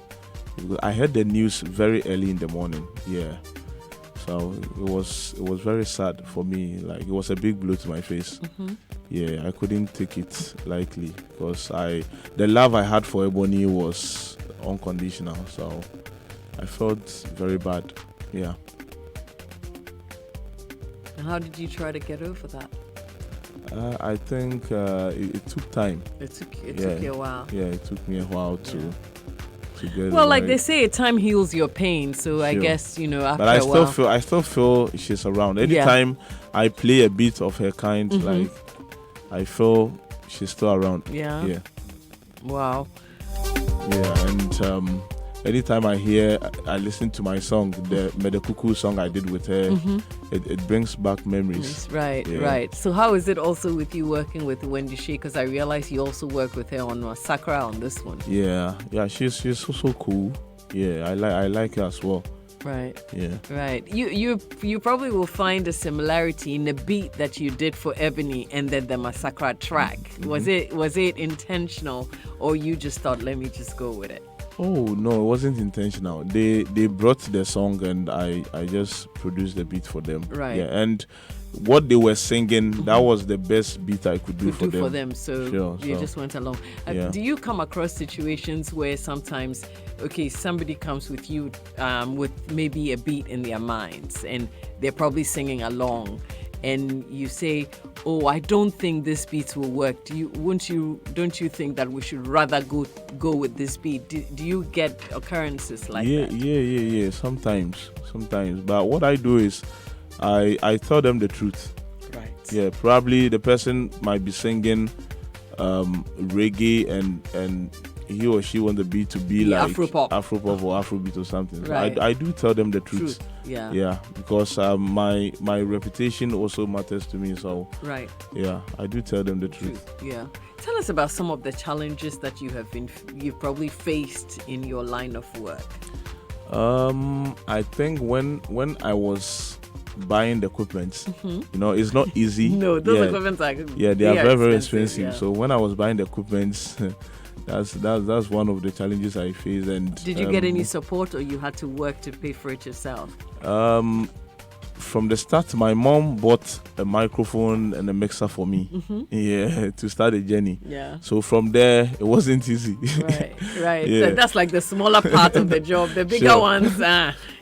I heard the news very early in the morning. Yeah, so it was very sad for me. Like, it was a big blow to my face. Yeah, I couldn't take it lightly because the love I had for Ebony was unconditional. So I felt very bad. Yeah. How did you try to get over that? I think it took time. It took you a while. Yeah, it took me a while to get. Well, like they say, time heals your pain. So I guess after but a while. I still feel she's around. Anytime I play a beat of her kind, like I feel she's still around. Yeah. Yeah. Wow. Yeah, and anytime I listen to my song, the Medekuku song I did with her, it brings back memories. Right, right. So how is it also with you working with Wendy Shea? Because I realize you also work with her on Sakra on this one. Yeah, she's so cool. Yeah, I like her as well. Right. Yeah. Right. You probably will find a similarity in the beat that you did for Ebony and then the Massacre track. Mm-hmm. Was it intentional, or you just thought, let me just go with it? Oh no, it wasn't intentional. They brought the song and I just produced the beat for them. Right. Yeah, and what they were singing, that was the best beat I could do for them. So Sure, you so, just went along. yeah. Do you come across situations where sometimes, okay, somebody comes with you with maybe a beat in their minds and they're probably singing along, and you say, "Oh, I don't think this beat will work." Don't you think that we should rather go with this beat? Do you get occurrences like that? Yeah. Sometimes. But what I do is, I tell them the truth. Right. Yeah, probably the person might be singing reggae and he or she want the beat to be like Afropop or Afrobeat or something. Right. So I do tell them the truth. Yeah. Yeah, because my reputation also matters to me. So Right. yeah, I do tell them the truth. Yeah. Tell us about some of the challenges that you've probably faced in your line of work. I think when I was buying the equipment, it's not easy. No, those equipments are they are very, very expensive. Yeah. So when I was buying the equipment, that's one of the challenges I faced. And did you get any support, or you had to work to pay for it yourself? From the start, my mom bought a microphone and a mixer for me. Yeah, to start the journey. Yeah. So from there, it wasn't easy. Right. Yeah. So that's like the smaller part of the job. The bigger ones,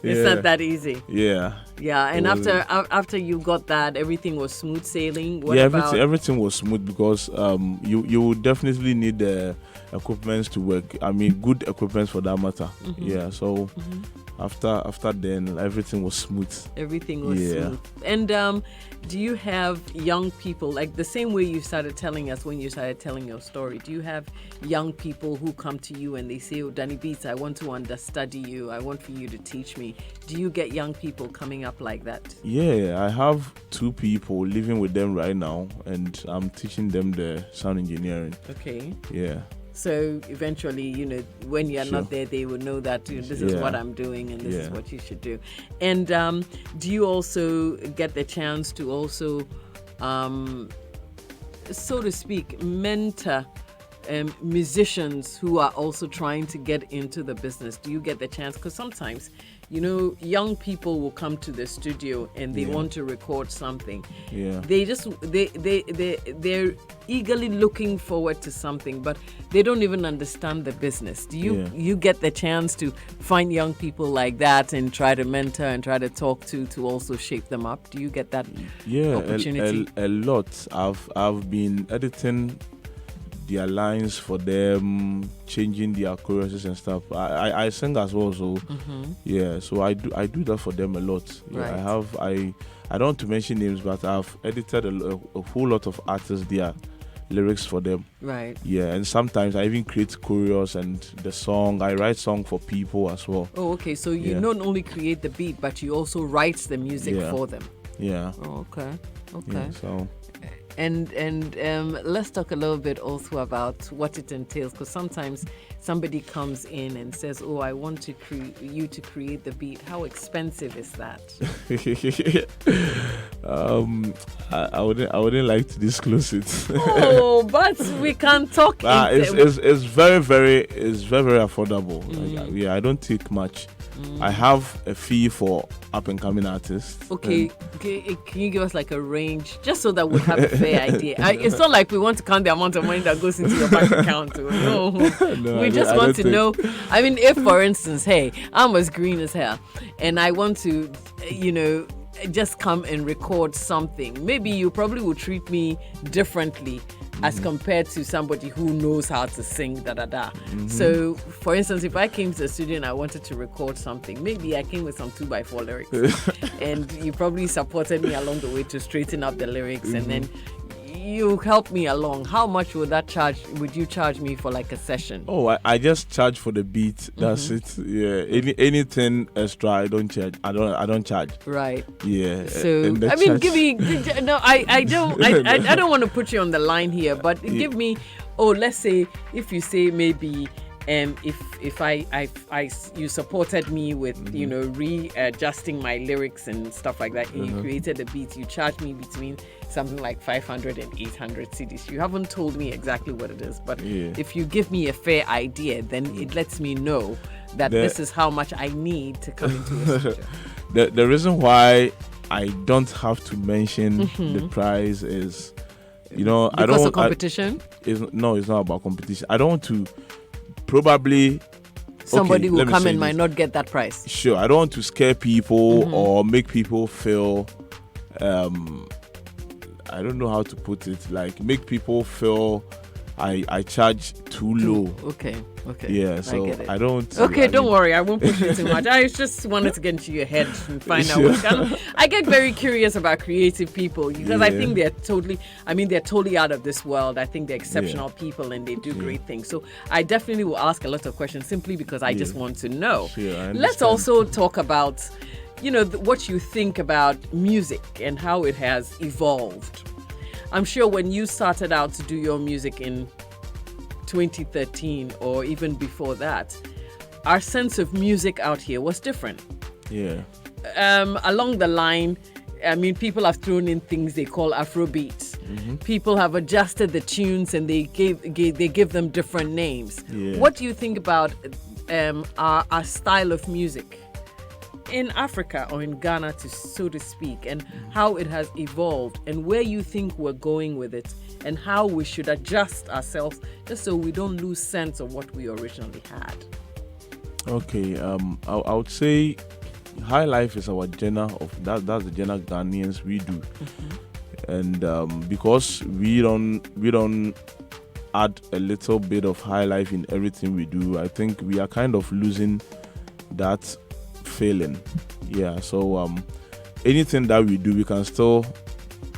it's not that easy. Yeah. Yeah, and after you got that, everything was smooth sailing. What about everything was smooth because you would definitely need the equipment to work. I mean, good equipment for that matter. Yeah, so after then, everything was smooth. Everything was smooth. And do you have young people, like the same way you started telling us when you started telling your story, do you have young people who come to you and they say, "Oh, Danny Beats, I want to understudy you. I want for you to teach me." Do you get young people coming up like that? Yeah, I have 2 people living with them right now, and I'm teaching them the sound engineering. Okay. Yeah. So eventually, when you're not there, they will know that this is what I'm doing and this is what you should do. And do you also get the chance to also, so to speak, mentor musicians who are also trying to get into the business? Do you get the chance? Because sometimes, young people will come to the studio and they want to record something. Yeah. They're eagerly looking forward to something, but they don't even understand the business. Do you get the chance to find young people like that and try to mentor and try to talk to also shape them up? Do you get that opportunity? A lot. I've been editing their lines for them, changing their choruses and stuff. I sing as well, so yeah. So I do that for them a lot. Yeah, right. I don't want to mention names, but I've edited a whole lot of artists their lyrics for them. Right. Yeah, and sometimes I even create choreos and the song. I write song for people as well. Oh, okay. So you not only create the beat, but you also write the music for them. Yeah. Oh, okay. Yeah, so. And let's talk a little bit also about what it entails, because sometimes somebody comes in and says, "Oh, I want you to create the beat." How expensive is that? I wouldn't like to disclose it. Oh, but we can talk. It's very affordable. Like, I don't take much. I have a fee for up and coming artists. Okay, can you give us like a range, just so that we have a fair idea? It's not like we want to count the amount of money that goes into your bank account. No, we just want to know. I mean, if for instance, hey, I'm as green as hell, and I want to, just come and record something, maybe you probably would treat me differently as compared to somebody who knows how to sing, So, for instance, if I came to the studio and I wanted to record something, maybe I came with some 2x4 lyrics, and you probably supported me along the way to straighten up the lyrics, and then you help me along. How much would you charge me for like a session? Oh, I just charge for the beat. That's it. Yeah. Anything extra, I don't charge. I don't charge. Right. Yeah. So I mean, give me. No, I don't want to put you on the line here, but give me. Oh, let's say if you say maybe if you supported me with readjusting my lyrics and stuff like that, and you created a beat, you charged me between something like 500 and 800 cedis. You haven't told me exactly what it is, but if you give me a fair idea, then it lets me know that this is how much I need to come into a studio. The reason why I don't have to mention the price is, because I don't. Of competition? It's not about competition. I don't want to. Probably somebody will come and might not get that price. Sure, I don't want to scare people or make people feel. I don't know how to put it. Like make people feel I charge too low. Okay. Yeah, so I don't. Okay, don't worry. I won't push it too much. I just wanted to get into your head and find out what's going on. I get very curious about creative people because I think they're totally out of this world. I think they're exceptional people and they do great things. So I definitely will ask a lot of questions simply because I just want to know. Sure, let's also talk about, what you think about music and how it has evolved. I'm sure when you started out to do your music in 2013 or even before that, our sense of music out here was different. Yeah. Along the line, people have thrown in things they call Afrobeats. People have adjusted the tunes and they give them different names. Yeah. What do you think about our style of music in Africa or in Ghana, so to speak, and how it has evolved and where you think we're going with it and how we should adjust ourselves just so we don't lose sense of what we originally had? Okay, I would say high life is our genre of that's the genre Ghanaians we do, and because we don't add a little bit of high life in everything we do, I think we are kind of losing that feeling. Yeah, so anything that we do, we can still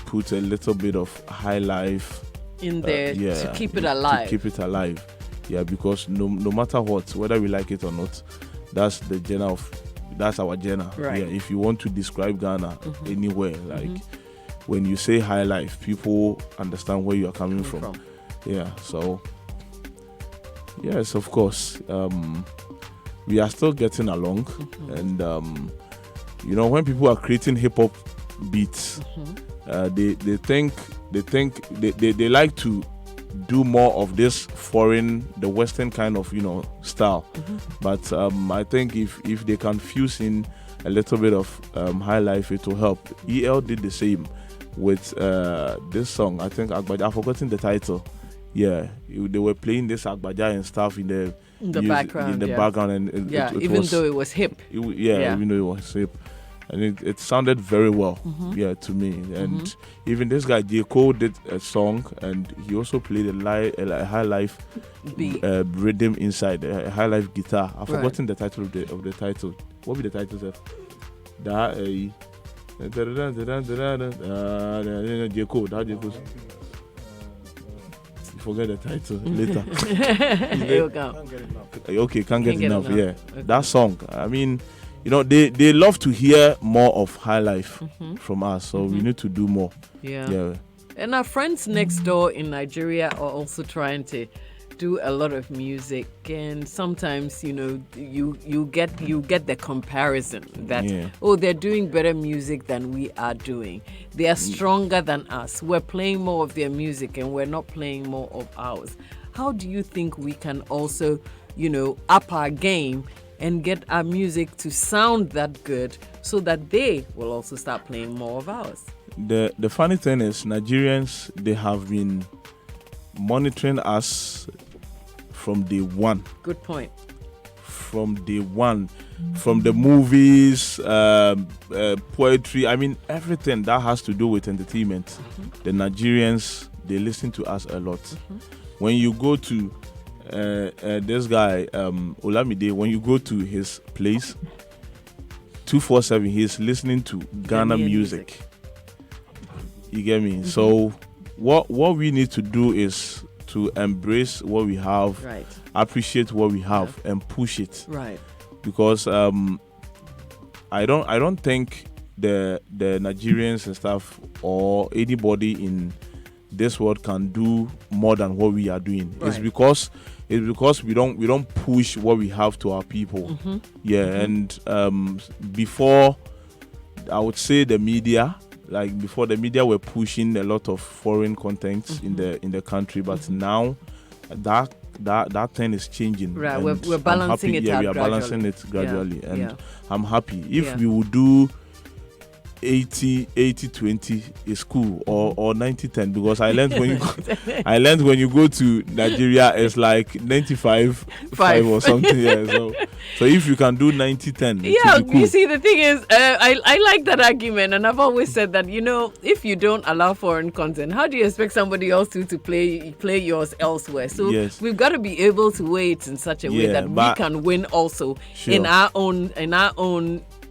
put a little bit of high life in there to keep it alive. Yeah, because no matter what, whether we like it or not, that's our genre. Right. Yeah, if you want to describe Ghana anywhere, like when you say high life, people understand where you are coming from. Yeah, so yes, of course, we are still getting along, and when people are creating hip hop beats, they like to do more of this the Western kind of style. But I think if they can fuse in a little bit of high life, it will help. EL did the same with this song. I think Agbaja, I've forgotten the title. Yeah, they were playing this Agbaja and stuff in the background. And it even was, though it was hip. Even though it was hip. And it sounded very well, to me. And even this guy, J. Cole, did a song, and he also played a high life rhythm inside, a high life guitar. I've forgotten the title of the title. What would be the title, Seth? J. Cole. J. Cole. Forget the title later. There you go. Okay, can't get enough. Yeah, okay. That song. I mean, they love to hear more of high life from us, so we need to do more. Yeah. And our friends next door in Nigeria are also trying to do a lot of music, and sometimes you get the comparison that they're doing better music than we are doing. They are stronger than us. We're playing more of their music and we're not playing more of ours. How do you think we can also up our game and get our music to sound that good so that they will also start playing more of ours? The funny thing is, Nigerians, they have been monitoring us from day one. Good point. From day one, from the movies, poetry, I mean everything that has to do with entertainment. The Nigerians, they listen to us a lot. When you go to this guy Olamide, when you go to his place 247, he's listening to Ghana music. You get me? So what we need to do is to embrace what we have, appreciate what we have, and push it. Right. Because I don't think the Nigerians and stuff or anybody in this world can do more than what we are doing. Right. It's because we don't push what we have to our people. And before, I would say the media, like before the media were pushing a lot of foreign content in the country, but now that thing is changing. Right, and we're balancing it. it out We are gradually. balancing it gradually, and I'm happy. If we would do 80-20 is cool, or 90-10, because I learned when you go to Nigeria it's like 95-5 or something. So if you can do 90-10, cool. You see, the thing is, I like that argument, and I've always said that, if you don't allow foreign content, how do you expect somebody else to play yours elsewhere? So we've got to be able to weigh it in such a way that we can win also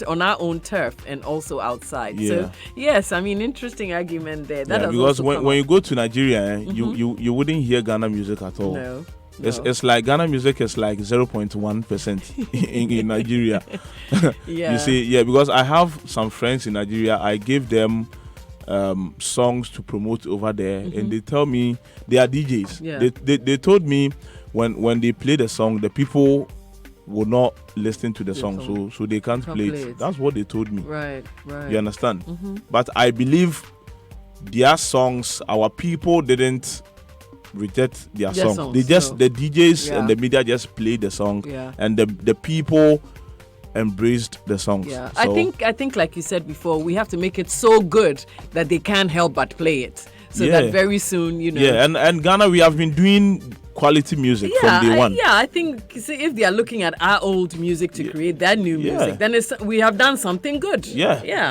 on our own turf and also outside. So yes, I mean, interesting argument there. That because when you go to Nigeria, you wouldn't hear Ghana music at all. No. It's like Ghana music is like 0.1% in Nigeria. You see, because I have some friends in Nigeria. I give them songs to promote over there, and they tell me they are DJs. They told me when they play the song, the people will not listen to the song, so they can't play it. That's what they told me. Right. You understand? But I believe their songs, our people didn't reject their song. They just the DJs and the media just played the song, and the people embraced the songs. So, I think like you said before, we have to make it so good that they can't help but play it. So that very soon, and Ghana, we have been doing quality music from day one. I think if they are looking at our old music to create that new music, then we have done something good.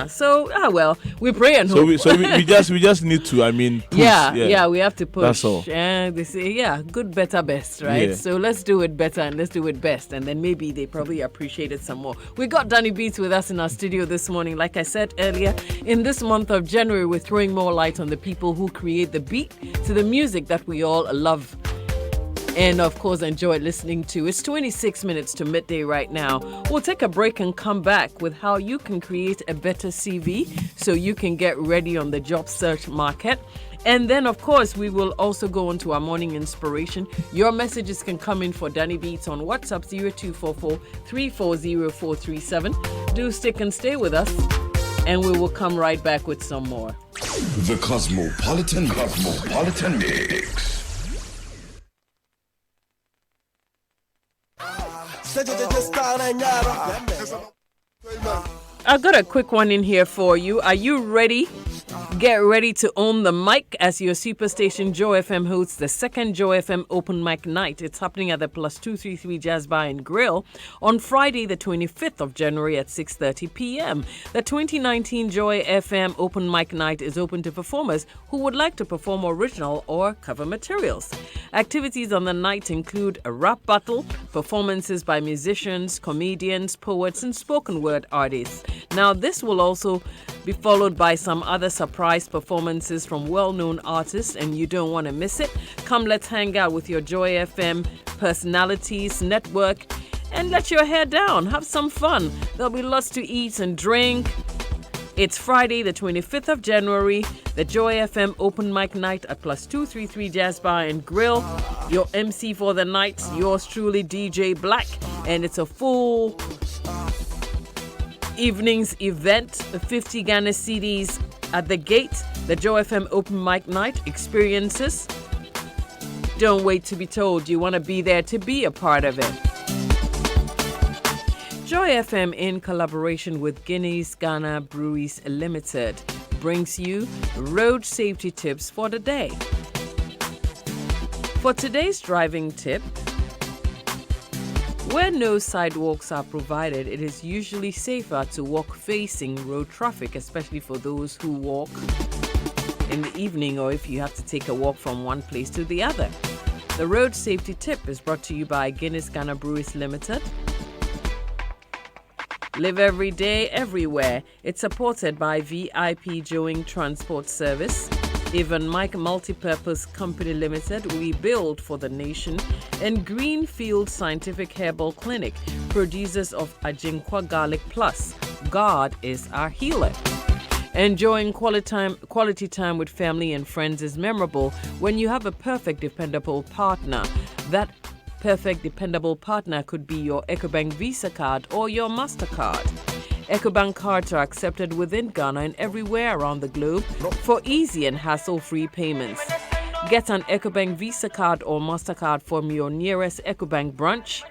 So we pray and hope. So we just need to, push. We have to push. That's all. They say good, better, best, right? So let's do it better and let's do it best, and then maybe they probably appreciate it some more. We got Danny Beats with us in our studio this morning. Like I said earlier, in this month of January, we're throwing more light on the people who create the beat to the music that we all love and of course enjoy listening to. It's 26 minutes to midday right now. We'll take a break and come back with how you can create a better CV so you can get ready on the job search market. And then, of course, we will also go on to our morning inspiration. Your messages can come in for Danny Beats on WhatsApp 0244-340-437. Do stick and stay with us, and we will come right back with some more. The Cosmopolitan Mix. I got a quick one in here for you. Are you ready? Get ready to own the mic as your superstation Joy FM hosts the second Joy FM Open Mic Night. It's happening at the Plus 233 Jazz Bar and Grill on Friday, the 25th of January at 6:30 p.m. The 2019 Joy FM Open Mic Night is open to performers who would like to perform original or cover materials. Activities on the night include a rap battle, performances by musicians, comedians, poets, and spoken word artists. Now, this will also be followed by some other surprise performances from well-known artists, and you don't want to miss it. Come, let's hang out with your Joy FM personalities, network, and let your hair down. Have some fun. There'll be lots to eat and drink. It's Friday, the 25th of January, the Joy FM Open Mic Night at Plus 233 Jazz Bar and Grill. Your MC for the night, yours truly, DJ Black, and it's a full evening's event, 50 Ghana CDs at the gate, the Joy FM Open Mic Night experiences. Don't wait to be told. You want to be there to be a part of it. Joy FM, in collaboration with Guinness Ghana Breweries Limited, brings you road safety tips for the day. For today's driving tip, where no sidewalks are provided, it is usually safer to walk facing road traffic, especially for those who walk in the evening or if you have to take a walk from one place to the other. The road safety tip is brought to you by Guinness Ghana Breweries Limited. Live every day, everywhere. It's supported by VIP Joing Transport Service, Even Mike Multipurpose Company Limited, we build for the nation, and Greenfield Scientific Herbal Clinic, producers of Ajinkwa Garlic Plus. God is our healer. Enjoying quality time with family and friends is memorable when you have a perfect, dependable partner. That perfect, dependable partner could be your EcoBank Visa card or your MasterCard. EcoBank cards are accepted within Ghana and everywhere around the globe for easy and hassle-free payments. Get an EcoBank Visa card or MasterCard from your nearest EcoBank branch.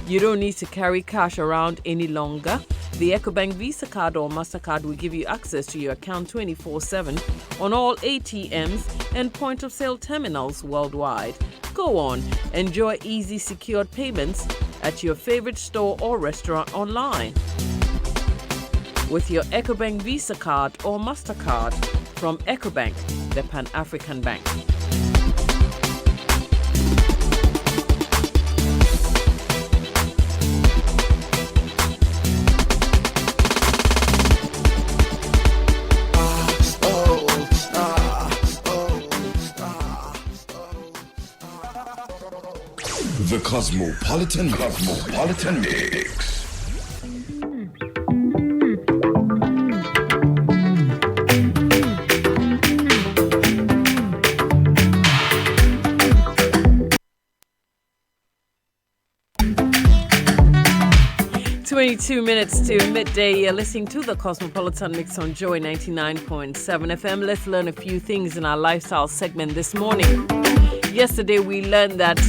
You don't need to carry cash around any longer. The EcoBank Visa card or MasterCard will give you access to your account 24/7 on all ATMs and point-of-sale terminals worldwide. Go on, enjoy easy, secured payments at your favorite store or restaurant online with your EcoBank Visa card or MasterCard from EcoBank, the Pan-African Bank. The Cosmopolitan Mix. Two minutes to midday. You're listening to the Cosmopolitan Mix on Joy 99.7 FM. Let's learn a few things in our lifestyle segment this morning. Yesterday we learned that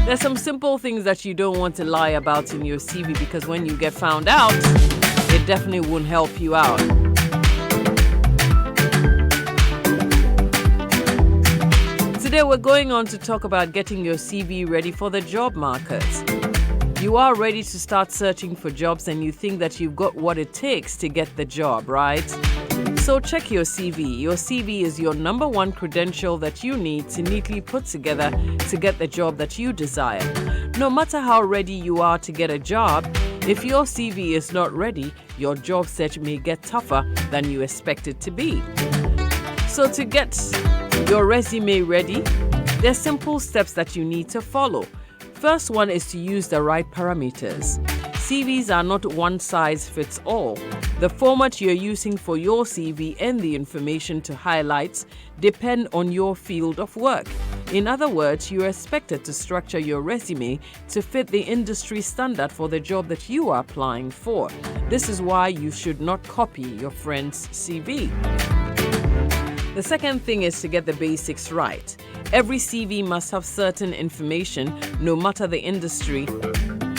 there's some simple things that you don't want to lie about in your CV because when you get found out, it definitely won't help you out. Today we're going on to talk about getting your CV ready for the job market. You are ready to start searching for jobs and you think that you've got what it takes to get the job, right? So check your CV. Your CV is your number one credential that you need to neatly put together to get the job that you desire. No matter how ready you are to get a job, if your CV is not ready, your job search may get tougher than you expect it to be. So to get your resume ready, there's simple steps that you need to follow. First one is to use the right parameters. CVs are not one size fits all. The format you're using for your CV and the information to highlight depend on your field of work. In other words, you're expected to structure your resume to fit the industry standard for the job that you are applying for. This is why you should not copy your friend's CV. The second thing is to get the basics right. Every CV must have certain information, no matter the industry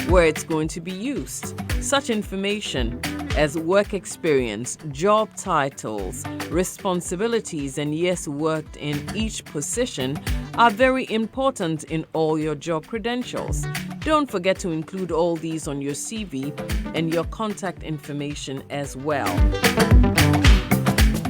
where it's going to be used. Such information as work experience, job titles, responsibilities, and years worked in each position are very important in all your job credentials. Don't forget to include all these on your CV and your contact information as well.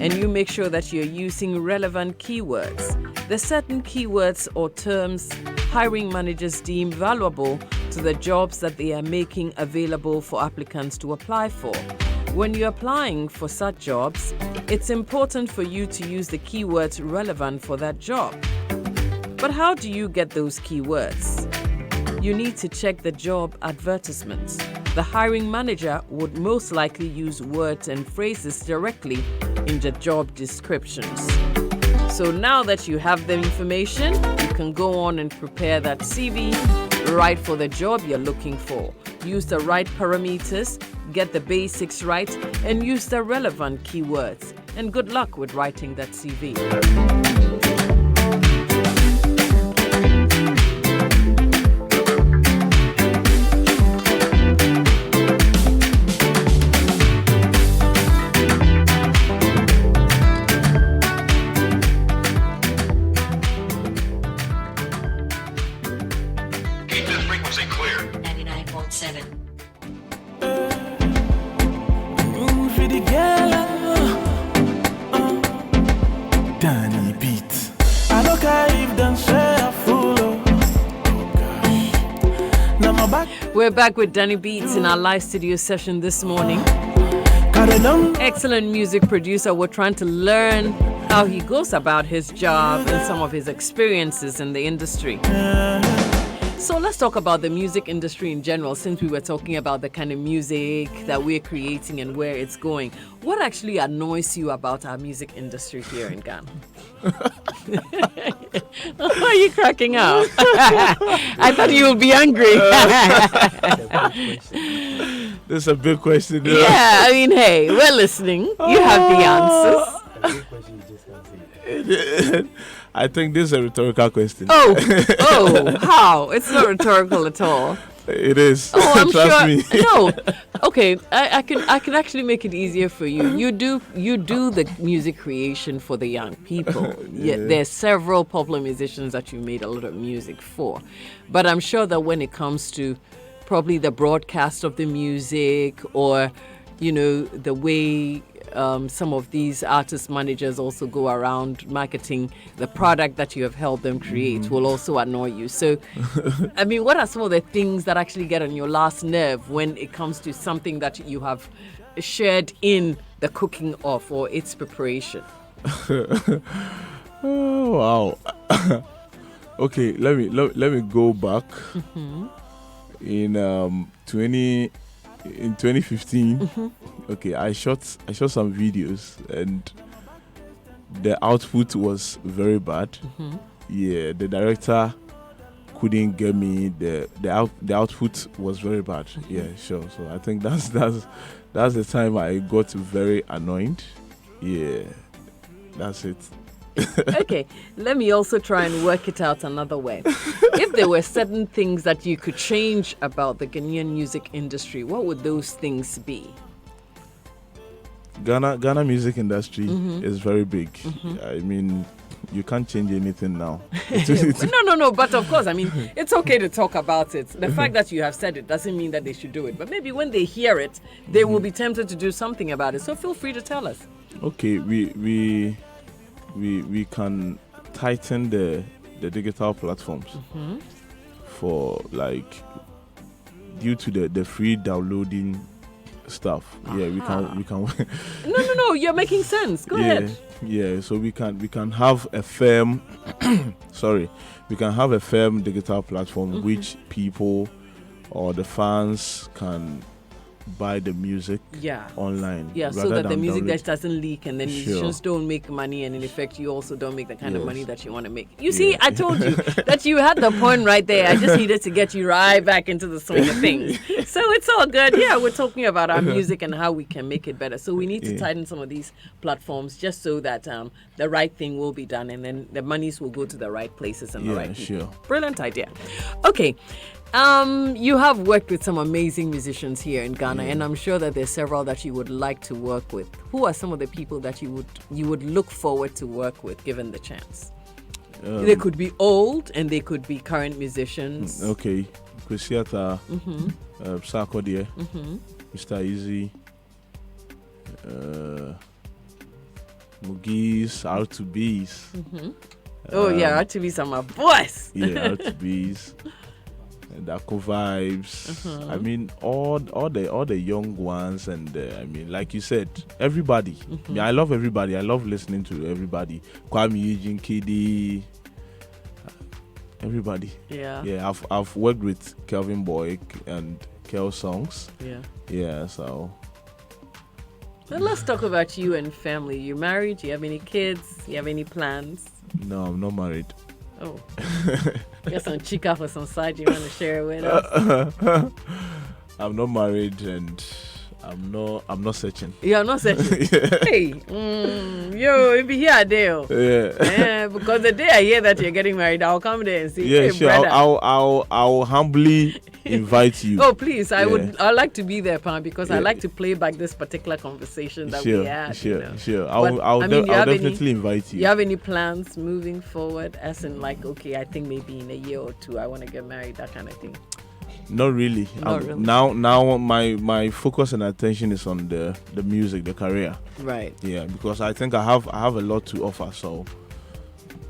And you make sure that you're using relevant keywords. There's certain keywords or terms hiring managers deem valuable to the jobs that they are making available for applicants to apply for. When you're applying for such jobs, it's important for you to use the keywords relevant for that job. But how do you get those keywords? You need to check the job advertisements. The hiring manager would most likely use words and phrases directly in the job descriptions. So now that you have the information, you can go on and prepare that CV right for the job you're looking for. Use the right parameters, get the basics right, and use the relevant keywords. And good luck with writing that CV. We're back with Danny Beats in our live studio session this morning. Excellent music producer. We're trying to learn how he goes about his job and some of his experiences in the industry. So let's talk about the music industry in general, since we were talking about the kind of music that we're creating and where it's going. What actually annoys you about our music industry here in Ghana? Why are you cracking up? I thought you would be angry. This is a big question. Yeah, I mean, hey, we're listening. You have the answers. I think this is a rhetorical question. Oh, how? It's not rhetorical at all. It is. Oh, I'm Trust sure. me. No. Okay, I can actually make it easier for you. You do the music creation for the young people. Yeah. There's several popular musicians that you made a lot of music for. But I'm sure that when it comes to probably the broadcast of the music, or the way some of these artist managers also go around marketing the product that you have helped them create will also annoy you. So, I mean, what are some of the things that actually get on your last nerve when it comes to something that you have shared in the cooking of or its preparation? Oh, wow. Okay, let me go back. In 2015, okay, I shot some videos and the output was very bad. Yeah, the director couldn't get me. The output was very bad. Yeah, sure. So I think that's the time I got very annoyed. Yeah, that's it. Okay, let me also try and work it out another way. If there were certain things that you could change about the Ghanaian music industry, what would those things be? Ghana music industry is very big. I mean, you can't change anything now. No, but of course, I mean, it's okay to talk about it. The fact that you have said it doesn't mean that they should do it. But maybe when they hear it, they will be tempted to do something about it. So feel free to tell us. Okay, we can tighten the digital platforms for, like, due to the free downloading stuff. Yeah, we can. No, you're making sense. Go ahead. Yeah, so we can have a firm we can have a firm digital platform which people or the fans can buy the music online. Yeah, so that the music that doesn't leak and then musicians don't make money, and in effect you also don't make the kind of money that you want to make. You see, I told you that you had the point right there. I just needed to get you right back into the swing of things. So it's all good. Yeah, we're talking about our music and how we can make it better. So we need to tighten some of these platforms just so that the right thing will be done, and then the monies will go to the right places and the right people. Brilliant idea. Okay. You have worked with some amazing musicians here in Ghana, and I'm sure that there's several that you would like to work with. Who are some of the people that you would look forward to work with, given the chance? They could be old and they could be current musicians. Okay, Kwesiata, Sarkodie, Mr. Easy, Mugis, R2Bs. R2Bs are my boys. Yeah, R2Bs. Dako Vibes. I mean, all the young ones, and I mean, like you said, everybody. I love everybody. I love listening to everybody. Kwame Eugene, Kidi, everybody. Yeah. I've worked with Kelvin Boy and Kel Songs. Yeah. So. Well, let's talk about you and family. You married? Do you have any kids? Do you have any plans? No, I'm not married. Oh. Got some chica for some side you want to share with us? I'm not married and I'm not searching. You're not searching? Hey, it be here, Dale. Yeah. Because the day I hear that you're getting married, I'll come there and say, hey, sure. brother. I'll humbly invite you. Oh, please. I'd like to be there, Pam, because I like to play back this particular conversation that we had. Sure. I'll definitely invite you. You have any plans moving forward? As in, like, okay, I think maybe in a year or two I want to get married, that kind of thing. Not really. Now my focus and attention is on the music, the career. Right. Yeah, because I think I have a lot to offer, so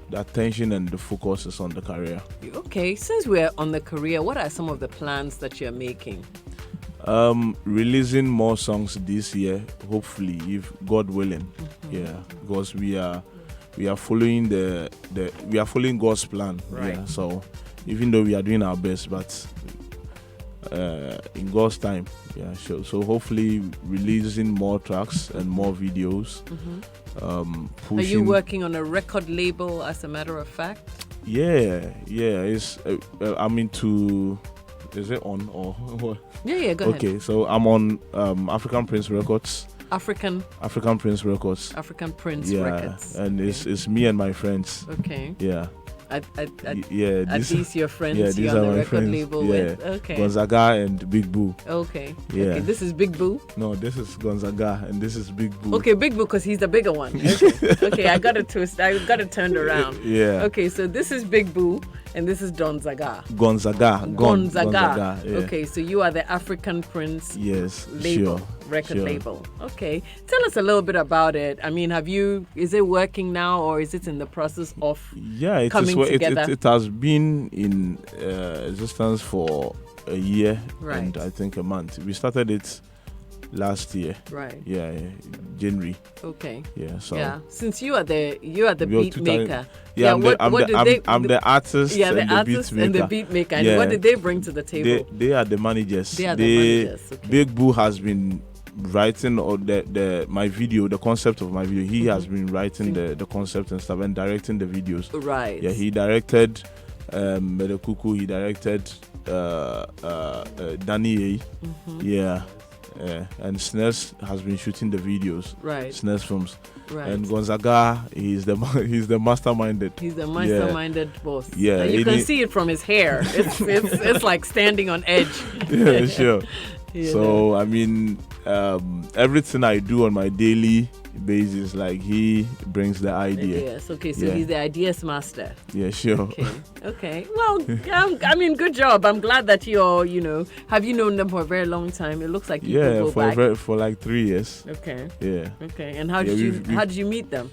the attention and the focus is on the career. Okay, since we're on the career, what are some of the plans that you're making? Releasing more songs this year, hopefully, if God willing. Yeah, because we are following we are following God's plan. Right. Yeah, so even though we are doing our best, but in God's time, yeah, sure. So hopefully releasing more tracks and more videos. Are you working on a record label, as a matter of fact? Yeah. It's I'm into. Is it on or what? Yeah. Go ahead. Okay, so I'm on African Prince Records. African Prince Records. African Prince Yeah, Records. and it's me and my friends. Okay. Yeah. At These least your friends. Yeah, these you're are on the my record friends. label Yeah. with. Okay. Gonzaga and Big Boo. Okay. Yeah. Okay. This is Big Boo. No, this is Gonzaga and this is Big Boo. Okay, Big Boo, because he's the bigger one. Okay, I got it twisted. I got it turned around. Yeah. Okay, so this is Big Boo and this is Don Zaga. Gonzaga. Gonzaga. Yeah. Okay, so you are the African Prince Yes, label, sure. record sure. label. Okay, tell us a little bit about it. I mean, is it working now or is it in the process of coming together? It has been in existence for a year and I think a month. We started it last year. Right. Yeah, January. Okay. Yeah. So. Yeah. Since you are the beat maker. Yeah, I'm the artist. Yeah, the and artist the beat and the maker. beat maker. Yeah. And what did they bring to the table? They are the managers. They are the managers. Okay. Big Boo has been writing my video, the concept of my video. He has been writing the concept and stuff and directing the videos. Right. Yeah, he directed Mele Kuku. He directed Danny. Yeah. And Snez has been shooting the videos. Right. Snez films. Right. And Gonzaga, he's the masterminded. He's the masterminded boss. Yeah. And you can see it from his hair. It's like standing on edge. Yeah, sure. So know. I mean, everything I do on my daily basis, like he brings the idea. Yes. Okay. So he's the ideas master. Yeah, sure. Okay. Well, I mean, good job. I'm glad that you're. Have you known them for a very long time? It looks like you go back. For like 3 years. Okay. Yeah. Okay. And how did you meet them?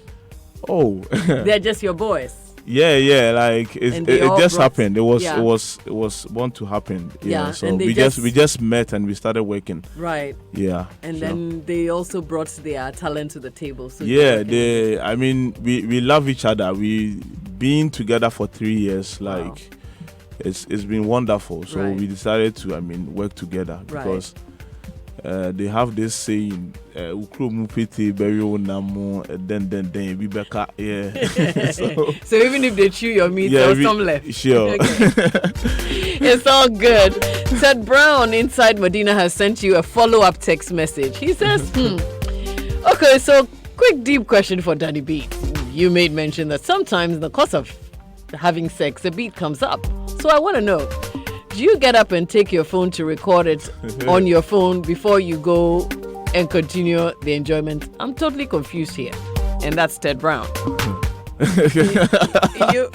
Oh. They're just your boys. Yeah, like it just happened. It was born to happen. Yeah. So and we just met and we started working. Right. Yeah. And then they also brought their talent to the table. So we love each other. We been together for 3 years. Like it's been wonderful. So we decided to work together because they have this saying, so even if they chew your meat, there's some left. Sure. It's all good. Ted Brown inside Medina has sent you a follow-up text message. He says, okay, so quick deep question for Danny Beat. You made mention that sometimes in the course of having sex, a beat comes up. So I want to know, do you get up and take your phone to record it on your phone before you go and continue the enjoyment? I'm totally confused here. And that's Ted Brown.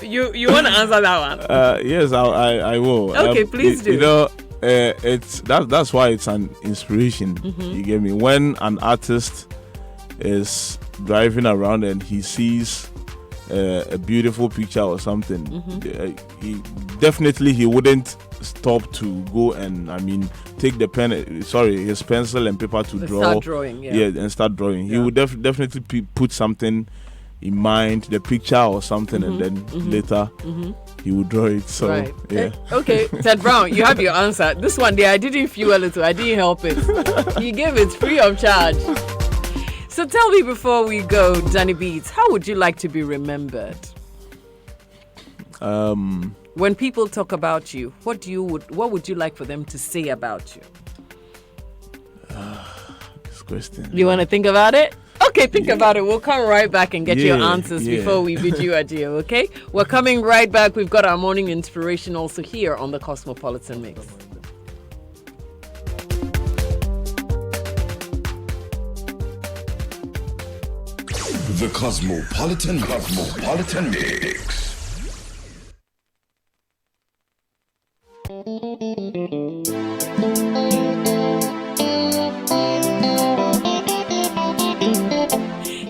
you want to answer that one? Yes, I will. Okay, please do. That's why it's an inspiration. You get me? When an artist is driving around and he sees a beautiful picture or something, he wouldn't stop to go and take his pencil and paper to draw. Start drawing, and start drawing. He would definitely put something in mind, the picture or something, and then later he would draw it. So okay, Ted Brown, you have your answer. This one day I didn't fuel it, I didn't help it. He gave it free of charge. So tell me before we go, Danny Beats, how would you like to be remembered? When people talk about you, what would you like for them to say about you? This question. You want to think about it? Okay, think about it. We'll come right back and get your answers before we bid you adieu, okay? We're coming right back. We've got our morning inspiration also here on the Cosmopolitan Mix. The Cosmopolitan Mix.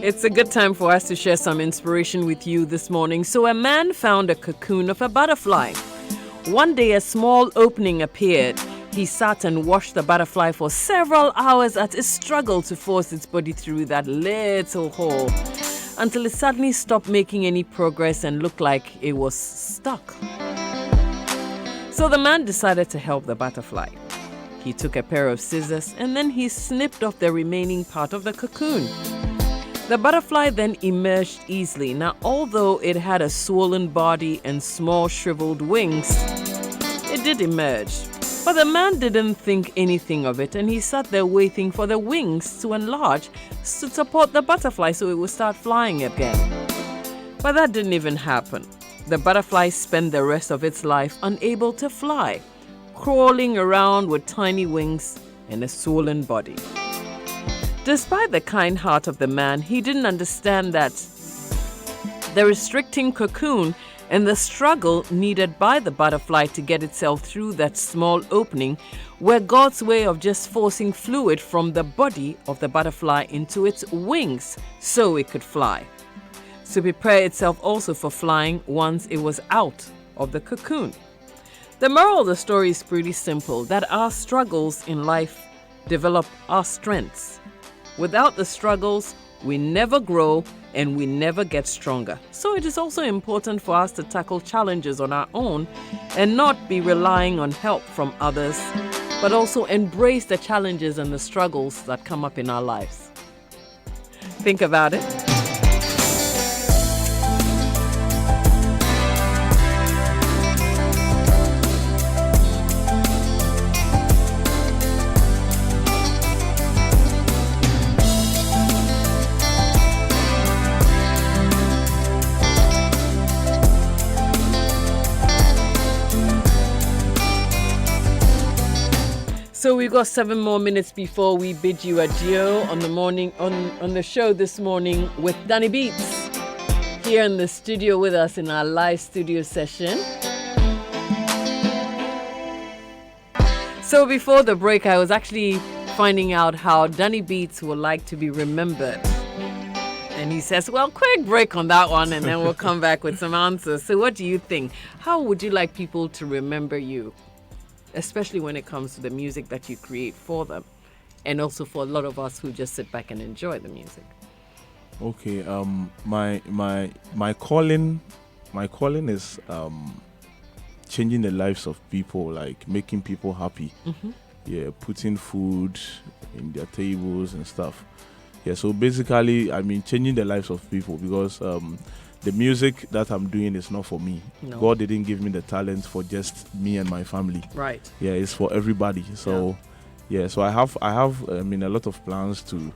It's a good time for us to share some inspiration with you this morning. So a man found a cocoon of a butterfly. One day a small opening appeared. He sat and watched the butterfly for several hours as it struggled to force its body through that little hole until it suddenly stopped making any progress and looked like it was stuck. So the man decided to help the butterfly. He took a pair of scissors and then he snipped off the remaining part of the cocoon. The butterfly then emerged easily. Now, although it had a swollen body and small shriveled wings, it did emerge. But the man didn't think anything of it, and he sat there waiting for the wings to enlarge to support the butterfly so it would start flying again. But that didn't even happen. The butterfly spent the rest of its life unable to fly, crawling around with tiny wings and a swollen body. Despite the kind heart of the man, he didn't understand that the restricting cocoon and the struggle needed by the butterfly to get itself through that small opening were God's way of just forcing fluid from the body of the butterfly into its wings so it could fly, to prepare itself also for flying once it was out of the cocoon. The moral of the story is pretty simple, that our struggles in life develop our strengths. Without the struggles, we never grow and we never get stronger. So it is also important for us to tackle challenges on our own and not be relying on help from others, but also embrace the challenges and the struggles that come up in our lives. Think about it. So we've got 7 more minutes before we bid you adieu on the show this morning with Danny Beats here in the studio with us in our live studio session. So before the break, I was actually finding out how Danny Beats would like to be remembered. And he says, well, quick break on that one and then we'll come back with some answers. So what do you think? How would you like people to remember you? Especially when it comes to the music that you create for them, and also for a lot of us who just sit back and enjoy the music. Okay, my calling is changing the lives of people, like making people happy. Mm-hmm. Yeah, putting food in their tables and stuff. Yeah, so basically, I mean, changing the lives of people, because the music that I'm doing is not for me. No. God didn't give me the talent for just me and my family. Right. Yeah, it's for everybody. So, so I have a lot of plans to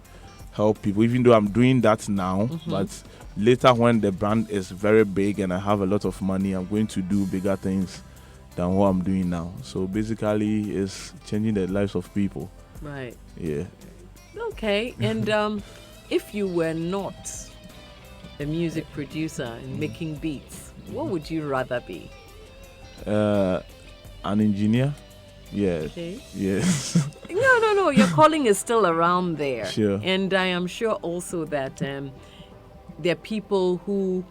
help people, even though I'm doing that now. Mm-hmm. But later, when the brand is very big and I have a lot of money, I'm going to do bigger things than what I'm doing now. So basically, it's changing the lives of people. Right. Yeah. Okay. And if you were not a music producer and making beats, what would you rather be? An engineer. Yeah. Okay. Yes. No. Your calling is still around there. Sure. And I am sure also that there are people who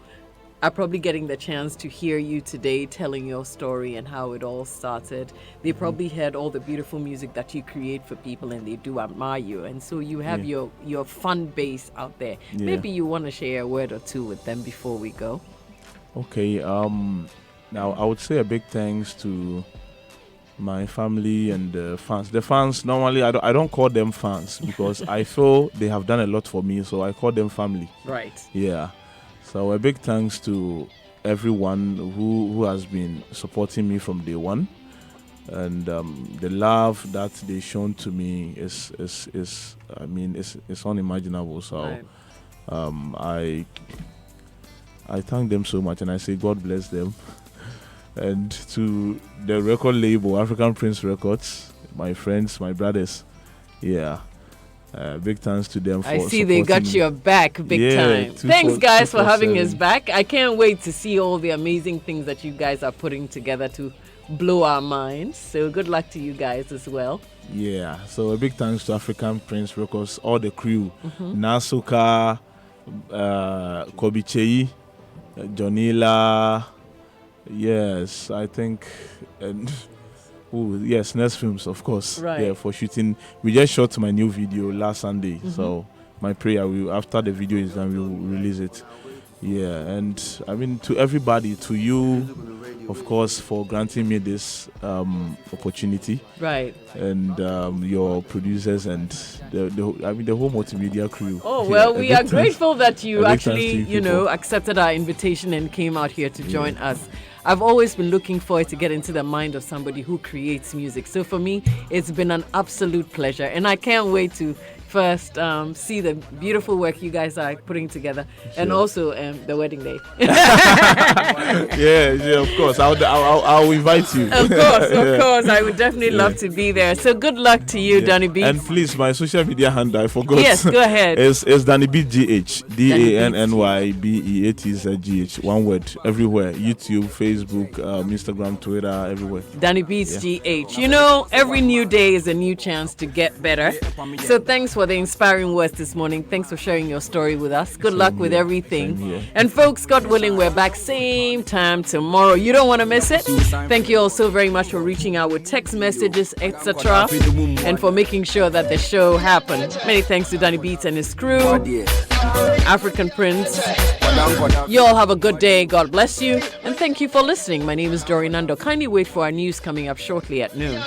are probably getting the chance to hear you today telling your story and how it all started. They probably heard all the beautiful music that you create for people and they do admire you. And so you have your fan base out there. Yeah. Maybe you want to share a word or two with them before we go. Okay. Now I would say a big thanks to my family and the fans. The fans, normally I don't call them fans because I feel they have done a lot for me, so I call them family. Right. Yeah. So a big thanks to everyone who has been supporting me from day one, and the love that they shown to me is unimaginable. So right. I thank them so much, and I say God bless them. And to the record label, African Prince Records, my friends, my brothers, big thanks to them for I see they got me. your back big time. Thanks, guys, for having us back. I can't wait to see all the amazing things that you guys are putting together to blow our minds. So good luck to you guys as well. Yeah, so a big thanks to African Prince Records, all the crew, Mm-hmm. Nasuka, Kobichei, Jonila, yes, I think, and Nest Films, of course. Right. Yeah, for shooting. We just shot my new video last Sunday, so my prayer, after the video is done, we'll release it. Yeah, and I mean, to everybody, to you, of course, for granting me this opportunity. Right. And your producers and the whole multimedia crew. Oh, well, we are grateful that you actually, people. accepted our invitation and came out here to join us. I've always been looking forward to get into the mind of somebody who creates music. So for me, it's been an absolute pleasure. And I can't wait to first see the beautiful work you guys are putting together, and also the wedding day. yeah, of course. I'll invite you. Of course. I would definitely love to be there. So good luck to you, Danny Beats. And please, my social media handle, I forgot. Yes, go ahead. It's Danny Beats GH. DANNYBEATZGH. One word. Everywhere. YouTube, Facebook, Instagram, Twitter, everywhere. Danny Beats GH. You know, every new day is a new chance to get better. So thanks for the inspiring words this morning. Thanks for sharing your story with us. Good luck with everything. And folks, God willing, we're back same time tomorrow. You don't want to miss it. Thank you all so very much for reaching out with text messages, etc., and for making sure that the show happened. Many thanks to Danny Beats and his crew, African Prince. You all have a good day. God bless you. And thank you for listening. My name is Doreen Nando. Kindly wait for our news coming up shortly at noon.